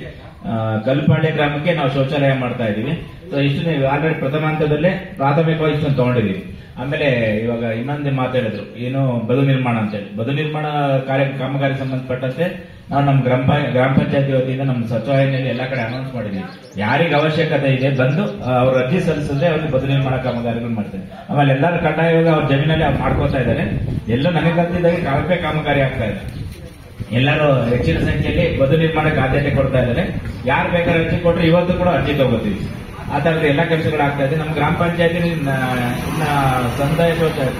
[SPEAKER 4] ಕಲ್ಪಾಳ್ಯ ಗ್ರಾಮಕ್ಕೆ ನಾವು ಶೌಚಾಲಯ ಮಾಡ್ತಾ ಇದೀವಿ. ಸೊ ಇಷ್ಟು ಆಲ್ರೆಡಿ ಪ್ರಥಮ ಹಂತದಲ್ಲೇ ಪ್ರಾಥಮಿಕವಾಗಿ ಇಷ್ಟೊಂದು ತಗೊಂಡಿದೀವಿ. ಆಮೇಲೆ ಇವಾಗ ಇನ್ನೊಂದು ಮಾತಾಡಿದ್ರು, ಏನು ಬದು ನಿರ್ಮಾಣ ಅಂತ ಹೇಳಿ. ಬದು ನಿರ್ಮಾಣ ಕಾಮಗಾರಿ ಸಂಬಂಧಪಟ್ಟಂತೆ ನಾವು ನಮ್ಮ ಗ್ರಾಮ ಪಂಚಾಯತಿ ವತಿಯಿಂದ ನಮ್ಮ ಸಚಿವಾಲಯದಲ್ಲಿ ಎಲ್ಲಾ ಕಡೆ ಅನೌನ್ಸ್ ಮಾಡಿದ್ವಿ. ಯಾರಿಗೆ ಅವಶ್ಯಕತೆ ಇದೆ ಬಂದು ಅವ್ರ ಅರ್ಜಿ ಸಲ್ಲಿಸಿದ್ರೆ ಅವ್ರಿಗೆ ಬದು ನಿರ್ಮಾಣ ಕಾಮಗಾರಿಗಳು ಮಾಡ್ತಾರೆ. ಆಮೇಲೆ ಎಲ್ಲರೂ ಕಡ್ಡಾಯವಾಗಿ ಅವ್ರ ಜಮೀನಲ್ಲಿ ಅವ್ರು ಮಾಡ್ಕೋತಾ ಇದ್ದಾರೆ. ಎಲ್ಲ ನನಗೆ ಗೊತ್ತಿದ್ದಾಗ ಕಳಪೆ ಕಾಮಗಾರಿ ಆಗ್ತಾ ಇದೆ. ಎಲ್ಲರೂ ಹೆಚ್ಚಿನ ಸಂಖ್ಯೆಯಲ್ಲಿ ಬದು ನಿರ್ಮಾಣಕ್ಕೆ ಆದ್ಯತೆ ಕೊಡ್ತಾ ಇದ್ದಾರೆ. ಯಾರು ಬೇಕಾದ್ರೆ ಅರ್ಜಿ ಕೊಟ್ಟರೆ ಇವತ್ತು ಕೂಡ ಅರ್ಜಿ ತಗೋತೀವಿ. ಆ ತರದ ಎಲ್ಲಾ ಕೆಲಸಗಳಾಗ್ತಾ ಇದೆ. ನಮ್ಮ ಗ್ರಾಮ ಪಂಚಾಯತಿ ಇನ್ನ ಸಮುದಾಯ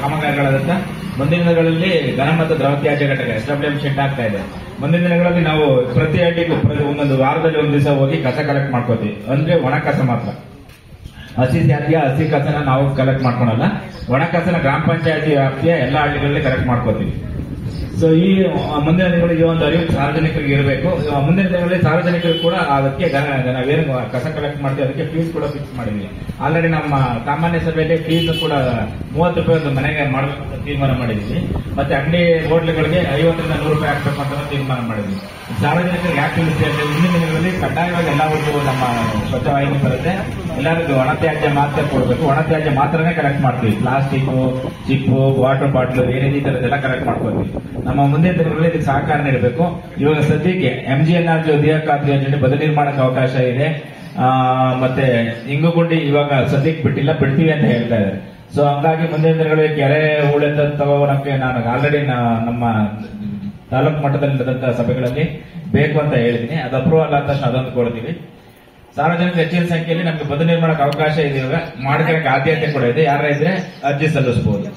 [SPEAKER 4] ಕಾಮಗಾರಿಗಳಾದಂತ ಮುಂದಿನ ದಿನಗಳಲ್ಲಿ ಘನ ಮತ್ತು ದ್ರವ ತ್ಯಾಜ್ಯ ಘಟಕ ಎಸ್ಟಾಬ್ಲಿಷ್ಮೆಂಟ್ ಆಗ್ತಾ ಇದೆ. ಮುಂದಿನ ದಿನಗಳಲ್ಲಿ ನಾವು ಪ್ರತಿ ಹಳ್ಳಿಗೂ ಒಂದೊಂದು ವಾರದಲ್ಲಿ ಒಂದು ದಿವಸ ಹೋಗಿ ಕಸ ಕಲೆಕ್ಟ್ ಮಾಡ್ಕೋತೀವಿ. ಅಂದ್ರೆ ಒಣ ಕಸ ಮಾತ್ರ, ಹಸಿ ತ್ಯಾಜ್ಯ ಹಸಿ ಕಸನ ನಾವು ಕಲೆಕ್ಟ್ ಮಾಡ್ಕೊಳಲ್ಲ. ಒಣ ಕಸನ ಗ್ರಾಮ ಪಂಚಾಯತಿ ವ್ಯಾಪ್ತಿಯ ಎಲ್ಲಾ ಹಳ್ಳಿಗಳಲ್ಲಿ ಕಲೆಕ್ಟ್ ಮಾಡ್ಕೋತೀವಿ. ಸೊ ಈ ಮುಂದಿನ ದಿನಗಳಲ್ಲಿ ಈ ಒಂದು ಅರಿವು ಸಾರ್ವಜನಿಕರಿಗೆ ಇರಬೇಕು. ಮುಂದಿನ ದಿನಗಳಲ್ಲಿ ಸಾರ್ವಜನಿಕರು ಕೂಡ ಅದಕ್ಕೆ ನಾವೇನು ಕಸ ಕಲೆಕ್ಟ್ ಮಾಡ್ತೀವಿ ಅದಕ್ಕೆ ಫೀಸ್ ಕೂಡ ಫಿಕ್ಸ್ ಮಾಡಿದ್ವಿ. ಆಲ್ರೆಡಿ ನಮ್ಮ ಸಾಮಾನ್ಯ ಸಭೆಯಲ್ಲಿ ಫೀಸ್ ಕೂಡ 30 ರೂಪಾಯಿ ಒಂದು ಮನೆಗೆ ಮಾಡಬೇಕು ಅಂತ ತೀರ್ಮಾನ ಮಾಡಿದ್ವಿ. ಮತ್ತೆ ಅಂಗಡಿ ಹೋಟ್ಲುಗಳಿಗೆ 50 ರಿಂದ 100 ರೂಪಾಯಿ ಹಾಕ್ಬೇಕು ಅಂತ ತೀರ್ಮಾನ ಮಾಡಿದ್ವಿ. ಸಾರ್ವಜನಿಕರಿಗೆ ಯಾಕೆ ತಿಳಿಸಿ ಅಂದ್ರೆ ಮುಂದಿನ ದಿನಗಳಲ್ಲಿ ಕಡ್ಡಾಯವಾಗಿ ಎಲ್ಲ ಊರಿಗೂ ನಮ್ಮ ಸ್ವಚ್ಛವಾಹಿನಿ ಬರುತ್ತೆ. ಎಲ್ಲರಿಗೂ ಒಣ ತ್ಯಾಜ್ಯ ಮಾತ್ರ ಕೊಡಬೇಕು. ಒಣ ತ್ಯಾಜ್ಯ ಮಾತ್ರನೇ ಕಲೆಕ್ಟ್ ಮಾಡ್ತೀವಿ. ಪ್ಲಾಸ್ಟಿಕ್, ಚಿಪ್ಪು, ವಾಟರ್ ಬಾಟ್ಲು ಏನೇ ಈ ತರದೆಲ್ಲ ಕಲೆಕ್ಟ್ ಮಾಡ್ಕೋತೀವಿ. ನಮ್ಮ ಮುಂದಿನ ದಿನಗಳಲ್ಲಿ ಇದಕ್ಕೆ ಸಹಕಾರ ನೀಡಬೇಕು. ಇವಾಗ ಸದ್ಯಕ್ಕೆ MGNRG ಉದ್ಯೋಗ ಖಾತ್ರಿ ಯೋಜನೆ ಬದು ನಿರ್ಮಾಣಕ್ಕೆ ಅವಕಾಶ ಇದೆ. ಮತ್ತೆ ಇಂಗುಗುಂಡಿ ಇವಾಗ ಸದ್ಯಕ್ಕೆ ಬಿಡ್ತೀವಿ ಅಂತ ಹೇಳ್ತಾ ಇದ್ದಾರೆ. ಸೊ ಹಂಗಾಗಿ ಮುಂದಿನ ದಿನಗಳಲ್ಲಿ ಕೆರೆ ಉಳಿದ ತಗೋಣಕ್ಕೆ ನಾನು ಆಲ್ರೆಡಿ ನಮ್ಮ ತಾಲೂಕು ಮಟ್ಟದಲ್ಲಿ ನಡೆದಂತಹ ಸಭೆಗಳಲ್ಲಿ ಬೇಕು ಅಂತ ಹೇಳಿದ್ದೀನಿ. ಅದು ಅಪ್ರೂವಲ್ ಆದ ತಕ್ಷಣ ಅದೊಂದು ಕೊಡ್ತೀವಿ. ಸಾರ್ವಜನಿಕ ಹೆಚ್ಚಿನ ಸಂಖ್ಯೆಯಲ್ಲಿ ನಮಗೆ ಬದು ನಿರ್ಮಾಣಕ್ಕೆ ಅವಕಾಶ ಇದೆ. ಇವಾಗ ಮಾಡ್ಕೊಳ್ಳಕ್ಕೆ ಆದ್ಯತೆ ಕೂಡ ಇದೆ. ಯಾರ ಇದ್ರೆ ಅರ್ಜಿ ಸಲ್ಲಿಸಬಹುದು.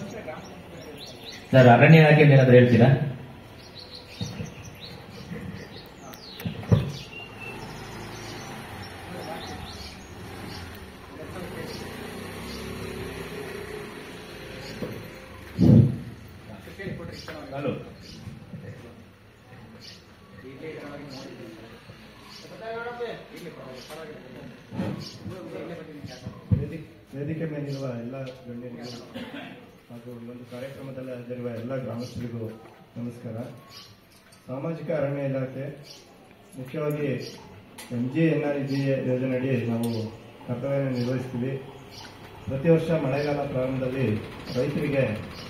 [SPEAKER 4] ಸರ್, ಅರಣ್ಯ ಇಲಾಖೆ ಏನಾದ್ರು ಹೇಳ್ತೀರಾ?
[SPEAKER 6] ವೇದಿಕೆ ಮೇಲಿರುವ ಎಲ್ಲ ಗಣ್ಯರಿಗೂ ಹಾಗೂ ಈ ಒಂದು ಕಾರ್ಯಕ್ರಮದಲ್ಲಿ ಹಾಜರಿರುವ ಎಲ್ಲ ಗ್ರಾಮಸ್ಥರಿಗೂ ನಮಸ್ಕಾರ. ಸಾಮಾಜಿಕ ಅರಣ್ಯ ಇಲಾಖೆ ಮುಖ್ಯವಾಗಿ MGNRG ಯೋಜನೆಯಡಿ ನಾವು ಕರ್ತವ್ಯ ನಿರ್ವಹಿಸ್ತೀವಿ. ಪ್ರತಿ ವರ್ಷ ಮಳೆಗಾಲ ಪ್ರಾರಂಭದಲ್ಲಿ ರೈತರಿಗೆ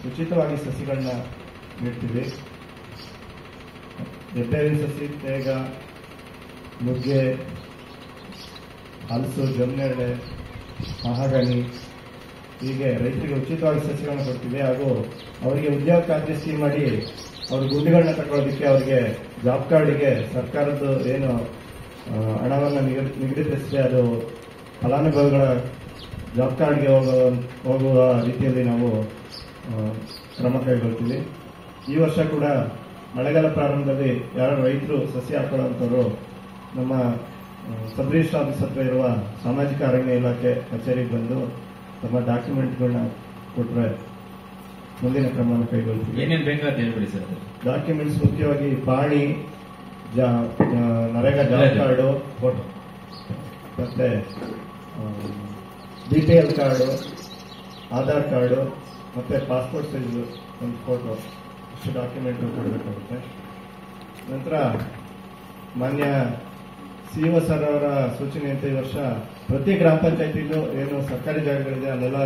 [SPEAKER 6] ಉಚಿತವಾಗಿ ಸಸಿಗಳನ್ನ ನೀಡ್ತೀವಿ. ಹೆಬ್ಬೆವಿನ ಸಸಿ, ತೇಗ, ನುಗ್ಗೆ, ಹಲಸು, ಜಮ್ನೆರಳೆ, ಮಹಾಗನಿ ಹೀಗೆ ರೈತರಿಗೆ ಉಚಿತವಾಗಿ ಸಸಿಗಳನ್ನು ಕೊಡ್ತೀವಿ. ಹಾಗೂ ಅವರಿಗೆ ಉದ್ಯೋಗ ಖಾತ್ರಿ ಸ್ಕೀಮ್ ಮಾಡಿ ಅವ್ರ ಗುಡ್ಡುಗಳನ್ನ ತಗೊಳ್ಳೋದಕ್ಕೆ ಅವರಿಗೆ ಜಾಬ್ ಕಾರ್ಡಿಗೆ ಸರ್ಕಾರದ್ದು ಏನು ಹಣವನ್ನು ನಿಗದಿಪಡಿಸಿದೆ ಅದು ಫಲಾನುಭವಿಗಳ ಜಾಬ್ ಕಾರ್ಡ್ಗೆ ಹೋಗುವ ರೀತಿಯಲ್ಲಿ ನಾವು ಕ್ರಮ ಕೈಗೊಳ್ತೀವಿ. ಈ ವರ್ಷ ಕೂಡ ಮಳೆಗಾಲ ಪ್ರಾರಂಭದಲ್ಲಿ ಯಾರು ರೈತರು ಸಸಿ ಹಾಕೊಳ್ಳುವಂಥವ್ರು ನಮ್ಮ ಸಬ್ ರಿಜಿಸ್ಟರ್ ಆಫೀಸ್ ಹತ್ರ ಇರುವ ಸಾಮಾಜಿಕ ಅರಣ್ಯ ಇಲಾಖೆ ಕಚೇರಿಗೆ ಬಂದು ತಮ್ಮ ಡಾಕ್ಯುಮೆಂಟ್ಗಳನ್ನ ಕೊಟ್ಟರೆ ಮುಂದಿನ ಕ್ರಮವನ್ನು ಕೈಗೊಳ್ತೀವಿ.
[SPEAKER 4] ಏನೇನು ಬೇಕಾಗುತ್ತೆ ಹೇಳ್ಬಿಡಿ ಸರ್.
[SPEAKER 6] ಡಾಕ್ಯುಮೆಂಟ್ಸ್ ಮುಖ್ಯವಾಗಿ ಪಾಣಿ, ನರೇಗಾ ಜಾಬ್ ಕಾರ್ಡು ಫೋಟೋ ಮತ್ತೆ BPL ಕಾರ್ಡು, ಆಧಾರ್ ಕಾರ್ಡು ಮತ್ತೆ ಪಾಸ್ಪೋರ್ಟ್ ಸೈಜ್ ಒಂದು ಫೋಟೋ, ಇಷ್ಟು ಡಾಕ್ಯುಮೆಂಟ್ ಕೊಡಬೇಕಾಗುತ್ತೆ. ನಂತರ ಮಾನ್ಯ CO ಸರ್ ಅವರ ಸೂಚನೆಯಂತೆ ಈ ವರ್ಷ ಪ್ರತಿ ಗ್ರಾಮ ಪಂಚಾಯತಿಗೂ ಏನು ಸರ್ಕಾರಿ ಜಾಗಗಳಿದೆ ಅಲ್ಲೆಲ್ಲ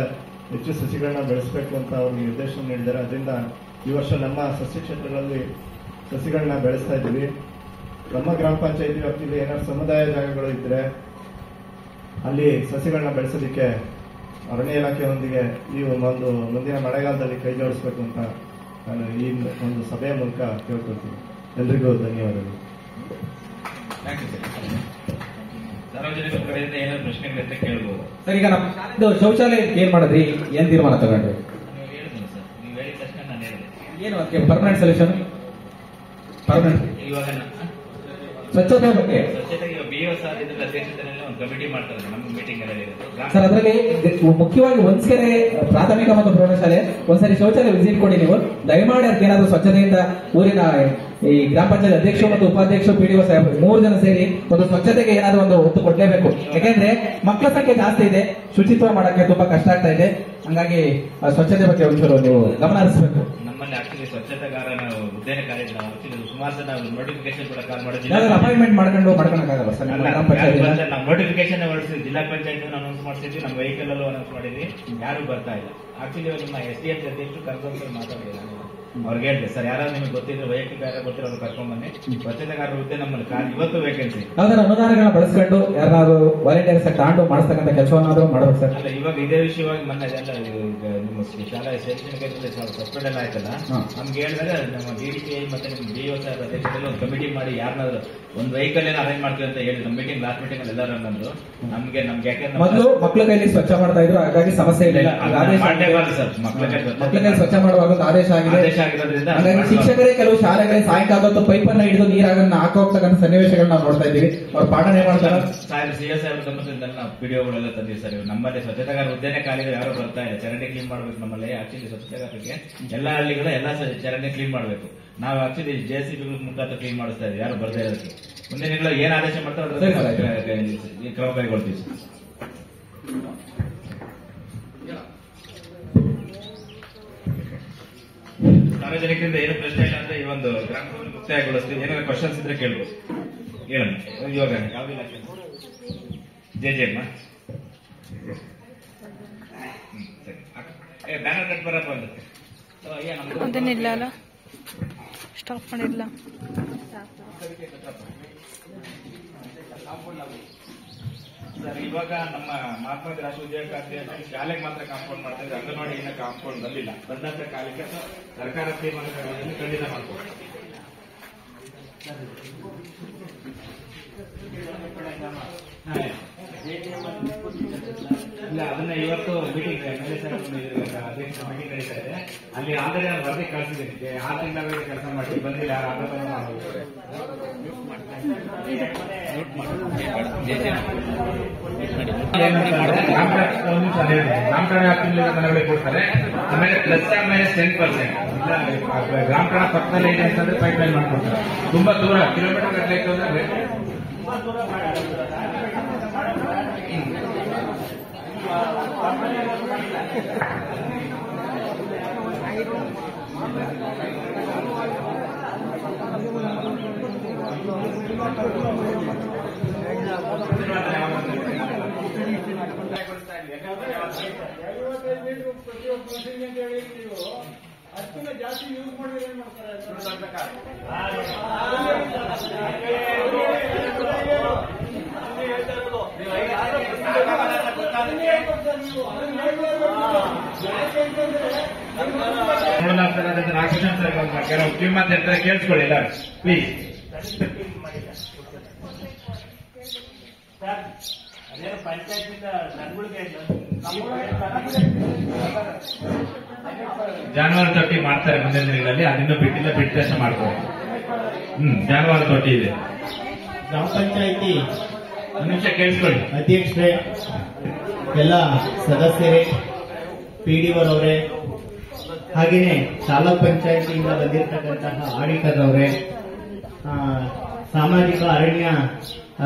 [SPEAKER 6] ಹೆಚ್ಚು ಸಸಿಗಳನ್ನ ಬೆಳೆಸಬೇಕು ಅಂತ ಅವ್ರಿಗೆ ನಿರ್ದೇಶನ ನೀಡಿದ್ದಾರೆ. ಅದರಿಂದ ಈ ವರ್ಷ ನಮ್ಮ ಸಸ್ಯ ಕ್ಷೇತ್ರಗಳಲ್ಲಿ ಸಸಿಗಳನ್ನ ಬೆಳೆಸ್ತಾ ಇದ್ದೀವಿ. ನಮ್ಮ ಗ್ರಾಮ ಪಂಚಾಯತಿ ವ್ಯಾಪ್ತಿಯಲ್ಲಿ ಏನಾದ್ರು ಸಮುದಾಯ ಜಾಗಗಳು ಇದ್ರೆ ಅಲ್ಲಿ ಸಸಿಗಳನ್ನ ಬೆಳೆಸೋದಕ್ಕೆ ಅರಣ್ಯ ಇಲಾಖೆಯೊಂದಿಗೆ ಈ ಒಂದು ಮುಂದಿನ ಮಳೆಗಾಲದಲ್ಲಿ ಕೈ ಜೋಡಿಸಬೇಕು ಅಂತ ನಾನು ಈ ಒಂದು ಸಭೆಯ ಮೂಲಕ ಕೇಳ್ಕೊಳ್ತೀನಿ. ಎಲ್ರಿಗೂ ಧನ್ಯವಾದಗಳು.
[SPEAKER 4] ಸಾರ್ವಜನಿಕರ ಕಡೆಯಿಂದ ಏನಾದ್ರು ಪ್ರಶ್ನೆಗಳಿದ್ರೆ ಕೇಳ್ಬೋದು
[SPEAKER 5] ಸರ್. ಈಗ ನಮ್ಮ ಶೌಚಾಲಯಕ್ಕೆ ಏನ್ ಮಾಡಿದ್ರಿ, ಏನ್ ತೀರ್ಮಾನ ತಗೊಂಡ್ರಿ?
[SPEAKER 4] ನೀವು ಹೇಳಿದ್ರು ಸರ್, ನೀವು ಹೇಳಿದ ತಕ್ಷಣ ನಾನು ಹೇಳಿದೆ
[SPEAKER 5] ಏನು ಅದಕ್ಕೆ ಪರ್ಮನೆಂಟ್ ಸೊಲ್ಯೂಷನ್? ಪರ್ಮನೆಂಟ್
[SPEAKER 4] ಇವಾಗ
[SPEAKER 5] ಸ್ವಚ್ಛತೆ ಬಗ್ಗೆ
[SPEAKER 4] ಸ್ವಚ್ಛತೆಗೆ BO ಸರ್ ಇದ್ರ ಅಧ್ಯಕ್ಷತೆಯಲ್ಲಿ ಒಂದು ಕಮಿಟಿ ಮಾಡ್ತಾರೆ ನಮ್ಮ ಮೀಟಿಂಗ್ ಅಲ್ಲಿ
[SPEAKER 5] ಸರ್. ಅದರಲ್ಲಿ ಮುಖ್ಯವಾಗಿ ಒಂದ್ಸರಿ ಪ್ರಾಥಮಿಕ ಮತ್ತು ಪ್ರೌಢಶಾಲೆ ಒಂದ್ಸರಿ ಶೌಚಾಲಯ ವಿಸಿಟ್ ಕೊಡಿ ನೀವು. ದಯಮಾಡಿ ಅದಕ್ಕೆ ಏನಾದ್ರು ಸ್ವಚ್ಛತೆಯಿಂದ ಊರಿನ ಈ ಗ್ರಾಮ ಪಂಚಾಯತ್ ಅಧ್ಯಕ್ಷರು ಮತ್ತು ಉಪಾಧ್ಯಕ್ಷರು PDO ಸಾಹೇಬ್ 3 ಜನ ಸೇರಿ ಒಂದು ಸ್ವಚ್ಛತೆಗೆ ಏನಾದ್ರು ಒಂದು ಒತ್ತು ಕೊಡ್ಲೇಬೇಕು. ಯಾಕೆಂದ್ರೆ ಮಕ್ಕಳ ಸಂಖ್ಯೆ ಜಾಸ್ತಿ ಇದೆ, ಶುಚಿತ್ವ ಮಾಡಕ್ಕೆ ತುಂಬಾ ಕಷ್ಟ ಆಗ್ತಾ ಇದೆ. ಹಂಗಾಗಿ ಸ್ವಚ್ಛತೆ ಬಗ್ಗೆ ಒಂಚೂರು ನೀವು ಗಮನ ಹರಿಸಬೇಕು.
[SPEAKER 4] ನಮ್ಮಲ್ಲಿ ಆಕ್ಚುಲಿ ಸ್ವಚ್ಛತೆಗಾರನ ಹುದ್ದೆನೇ ಕಾಲೇಜ್ ನಾವು ಆಕ್ಚುಲಿ ಸುಮಾರು ಜನ ನೋಟಿಫಿಕೇಶನ್ ಕೂಡ ಕಾಲ್ ಮಾಡಿದ್ವಿ.
[SPEAKER 5] ಅಪಾಯಿಂಟ್ಮೆಂಟ್ ಮಾಡ್ಕೊಳಕ್ಕಾಗಲ್ಲ ಸರ್ ಗ್ರಾಮ ಪಂಚಾಯತ್.
[SPEAKER 4] ನಾವು ನೋಟಿಫಿಕೇಶನ್ ಹೊರಡಿಸಿದ್ವಿ, ಜಿಲ್ಲಾ ಪಂಚಾಯತ್ ಅನೌನ್ಸ್ ಮಾಡಿಸಿದ್ವಿ, ನಮ್ಮ ವೆಹಿಕಲ್ ಅಲ್ಲೂ ಅನೌನ್ಸ್ ಮಾಡಿದ್ವಿ, ಯಾರು ಬರ್ತಾ ಇಲ್ಲ. ಆಕ್ಚುಲಿ ನಿಮ್ಮ SDF ಅಧ್ಯಕ್ಷರು ಕರ್ಕೊಂಡು ಮಾತಾಡಿಲ್ಲ. ಅವ್ರಿಗೆ ಹೇಳಿದೆ ಸರ್, ಯಾರಾದ್ರೂ ನಿಮಗೆ ಗೊತ್ತಿದ್ರೆ ವೈಯಕ್ತಿಕ ಯಾರು ಗೊತ್ತಿರೋ ಅವ್ರು ಕರ್ಕೊಂಡ್ ಬನ್ನಿ, ಸ್ವಚ್ಛತೆಗಾರರ ಹುದ್ದೆ ನಮ್ಮಲ್ಲಿ ಇವತ್ತು ವೇಕೆನ್ಸಿ.
[SPEAKER 5] ಯಾವ್ದಾರ ಅನುದಾನಗಳನ್ನ ಬಳಸ್ಕೊಂಡು ಯಾರಾದ್ರು ವಾಲಂಟಿಯರ್ಸ್ ತಗೊಂಡು ಮಾಡಿಸ್ತಕ್ಕಂಥ ಕೆಲಸವನ್ನಾದ್ರೂ ಮಾಡಬೇಕು ಸರ್.
[SPEAKER 4] ಅಲ್ಲ, ಇವಾಗ ಇದೇ ವಿಷಯವಾಗಿ ಮೊನ್ನೆ ಎಲ್ಲ ನಿಮ್ಮ ಶಾಲಾ ಶೈಕ್ಷಣಿಕ ಸಸ್ಪೆಂಡ್ ಎಲ್ಲ ಆಯ್ತಲ್ಲ, ನಮ್ಗೆ ಹೇಳಿದಾಗ ನಮ್ಮ DDPI ಮತ್ತೆ ನಿಮ್ಮ BO ಸರ್ ಅಧ್ಯಕ್ಷರಲ್ಲಿ ಒಂದು ಕಮಿಟಿ ಮಾಡಿ ಯಾರನ್ನಾದ್ರು ಒಂದು ವೆಹಿಕಲ್ ಏನೋ ಅರೇಂಜ್ ಮಾಡ್ತೀವಿ ಅಂತ ಹೇಳಿ ನಮ್ಮ ಮೀಟಿಂಗ್ ಲಾಸ್ಟ್ ಮೀಟಿಂಗ್ ಅಲ್ಲಿ ಎಲ್ಲರೂ ನಮ್ದು ನಮ್ಗೆ ಯಾಕೆಂದ್ರೆ
[SPEAKER 5] ಮೊದಲು ಮಕ್ಕಳ ಕೈಲಿ ಸ್ವಚ್ಛ ಮಾಡ್ತಾ ಇದ್ರು, ಹಾಗಾಗಿ ಸಮಸ್ಯೆ ಇಲ್ಲ.
[SPEAKER 4] ಸರ್ ಮಕ್ಕಳ
[SPEAKER 5] ಕೈಲಿ ಸ್ವಚ್ಛ ಮಾಡುವಾಗ ಒಂದು ಆದೇಶ ಆಗಿದೆ. ಹಾಗಾಗಿ ಶಿಕ್ಷಕರೇ ಕೆಲವು ಶಾಲೆಗಳಿಗೆ ಸಾಯಂಕಾಲ ಹೊತ್ತು ಪೈಪನ್ನ ಹಿಡಿದು ನೀರಾಗನ್ನ ಹಾಕೋಗ್ತಕ್ಕಂಥ ಸನ್ನಿವೇಶಗಳನ್ನ ನಾವು ನೋಡ್ತಾ ಇದ್ದೀವಿ. ಅವ್ರು ಪಾಠನೆ ಮಾಡ್ತಾರೆ.
[SPEAKER 4] CO ಸಾಹೇಬ್ರ ಗಮನದಿಂದ ನಾವು PDOಗಳೆಲ್ಲ ತಂದಿವಿ ಸರ್. ನಮ್ಮಲ್ಲಿ ಸ್ವಚ್ಛತೆಗಾರ ಹುದ್ದೆನೇ ಖಾಲಿ ಯಾರು ಬರ್ತಾ ಇಲ್ಲ. ಚರಂಡಿ ಕ್ಲೀನ್ ಮಾಡ್ಬೇಕು ನಮ್ಮಲ್ಲಿ. ಆಕ್ಚುಲಿ ಸ್ವಚ್ಛತೆಗಾರರಿಗೆ ಎಲ್ಲ ಹಳ್ಳಿಗಳ ಎಲ್ಲ ಚರಂಡಿ ಕ್ಲೀನ್ ಮಾಡ್ಬೇಕು. ನಾವು ಆಕ್ಚುಲಿ JCB ಮುಖಾಂತರ ಕ್ಲೀನ್ ಮಾಡಿಸ್ತಾ ಇದ್ದೀವಿ, ಯಾರು ಬರ್ತಾ ಇರೋದಕ್ಕೆ. ಮುಂದಿನ ದಿನಗಳ ಏನ್ ಆದೇಶ ಮಾಡ್ತಾರೆ ಕ್ರಮ ಕೈಗೊಳ್ತೀವಿ ಸರ್. ಸಾರ್ವಜನಿಕರಿಂದ ಏನು ಪ್ರಶ್ನೆ ಇಲ್ಲ ಅಂದ್ರೆ ಈ ಒಂದು ಗ್ರಾಮ ಸಭೆ ಮುಕ್ತಾಯಗೊಳಿಸ್ತೀವಿ. ಏನಾದ್ರು ಕ್ವಶನ್ಸ್ ಇದ್ರೆ ಕೇಳ್ಬೋದು, ಹೇಳೋಣ. ಇವಾಗ ಯಾವ ಇಲಾಖೆ? JJಮ್ಮ ಸರಿ, ಬ್ಯಾನರ್ ಕಟ್ ಬರಪ್ಪ ಅಂತ
[SPEAKER 7] ಅದನ್ನಿಲ್ಲ ಅಲ್ಲ, ಸ್ಟಾಪ್ ಮಾಡಿಲ್ಲ.
[SPEAKER 4] ಸರ್, ಇವಾಗ ನಮ್ಮ ಮಹಾತ್ಮ ಗಾಂಧಿ ರಾಷ್ಟ್ರೀಯ ಉದ್ಯೋಗ ಖಾತ್ರಿ ಶಾಲೆಗೆ ಮಾತ್ರ ಕಾಂಪೌಂಡ್ ಮಾಡ್ತಾ ಇದ್ರೆ ಅಂಗನವಾಡಿ ಏನೋ ಕಾಂಪೌಂಡ್ ಬಂದಿಲ್ಲ. ಬಂದಂತ ಕಾಲಕ್ಕೆ ಸರ್ಕಾರ ತೀರ್ಮಾನಗಳನ್ನು ಖಂಡಿತ ಮಾಡ್ಕೊಂಡು ಇಲ್ಲ, ಅದನ್ನ ಇವತ್ತು ಮೀಟಿಂಗ್ ಅಧ್ಯಕ್ಷ ಮೀಟಿಂಗ್ ನಡೀತಾ ಇದೆ. ಅಲ್ಲಿ ಆಲ್ರೆಡಿ ನಾನು ವರದಿ ಕಳಿಸಿದ್ದೀನಿ. 6 ತಿಂಗಳ ಕೆಲಸ ಮಾಡಿ ಬಂದಿಲ್ಲ, ಗ್ರಾಮ ಮನೆಗಳಿಗೆ ಕೊಡ್ತಾರೆ. ಆಮೇಲೆ +-10% ಗ್ರಾಮ ಠಾಣ ಪಕ್ಕದಲ್ಲಿ ಇದೆ ಅಂತಂದ್ರೆ ಪೈಪ್ ಲೈನ್ ಮಾಡ್ಕೊಡ್ತಾರೆ. ತುಂಬಾ ದೂರ ಕಿಲೋಮೀಟರ್ ಗಟ್ಟಲೆ ಇರ್ತಂದ್ರೆ ಜಾಸ್ತಿ ಯೂಸ್ ಮಾಡಿದ್ರೆ ಏನ್ ಮಾಡ್ತಾರೆ? ರಾಕೇಶನ್ ಸರ್ ಕೆಲವು ಕಿಮ್ಮತ್ ಇರ್ತಾರೆ, ಕೇಳಿಸ್ಕೊಳ್ಳಿ ಎಲ್ಲ ಪ್ಲೀಸ್. ಜಾನುವಾರು ತೊಟ್ಟಿ ಮಾಡ್ತಾರೆ ಮುಂದಿನ ದಿನಗಳಲ್ಲಿ, ಅದನ್ನು ಬಿಟ್ಟಿಲ್ಲ, ಬಿಟ್ಟ ತಕ್ಷಣ ಮಾಡ್ತಾರೆ. ಜಾನುವಾರು ತೊಟ್ಟಿ ಇದೆ.
[SPEAKER 8] ಗ್ರಾಮ ಪಂಚಾಯಿತಿ
[SPEAKER 4] ಒಂದು ನಿಮಿಷ ಕೇಳಿಸ್ಕೊಳ್ಳಿ.
[SPEAKER 8] ಅಧ್ಯಕ್ಷರೇ, ಎಲ್ಲ ಸದಸ್ಯರೇ, PDOರವರೇ, ಹಾಗೆಯೇ ತಾಲೂಕ್ ಪಂಚಾಯಿತಿಯಿಂದ ಬಂದಿರತಕ್ಕಂತಹ ಆಡಿಟರ್ ಅವರೇ, ಸಾಮಾಜಿಕ ಅರಣ್ಯ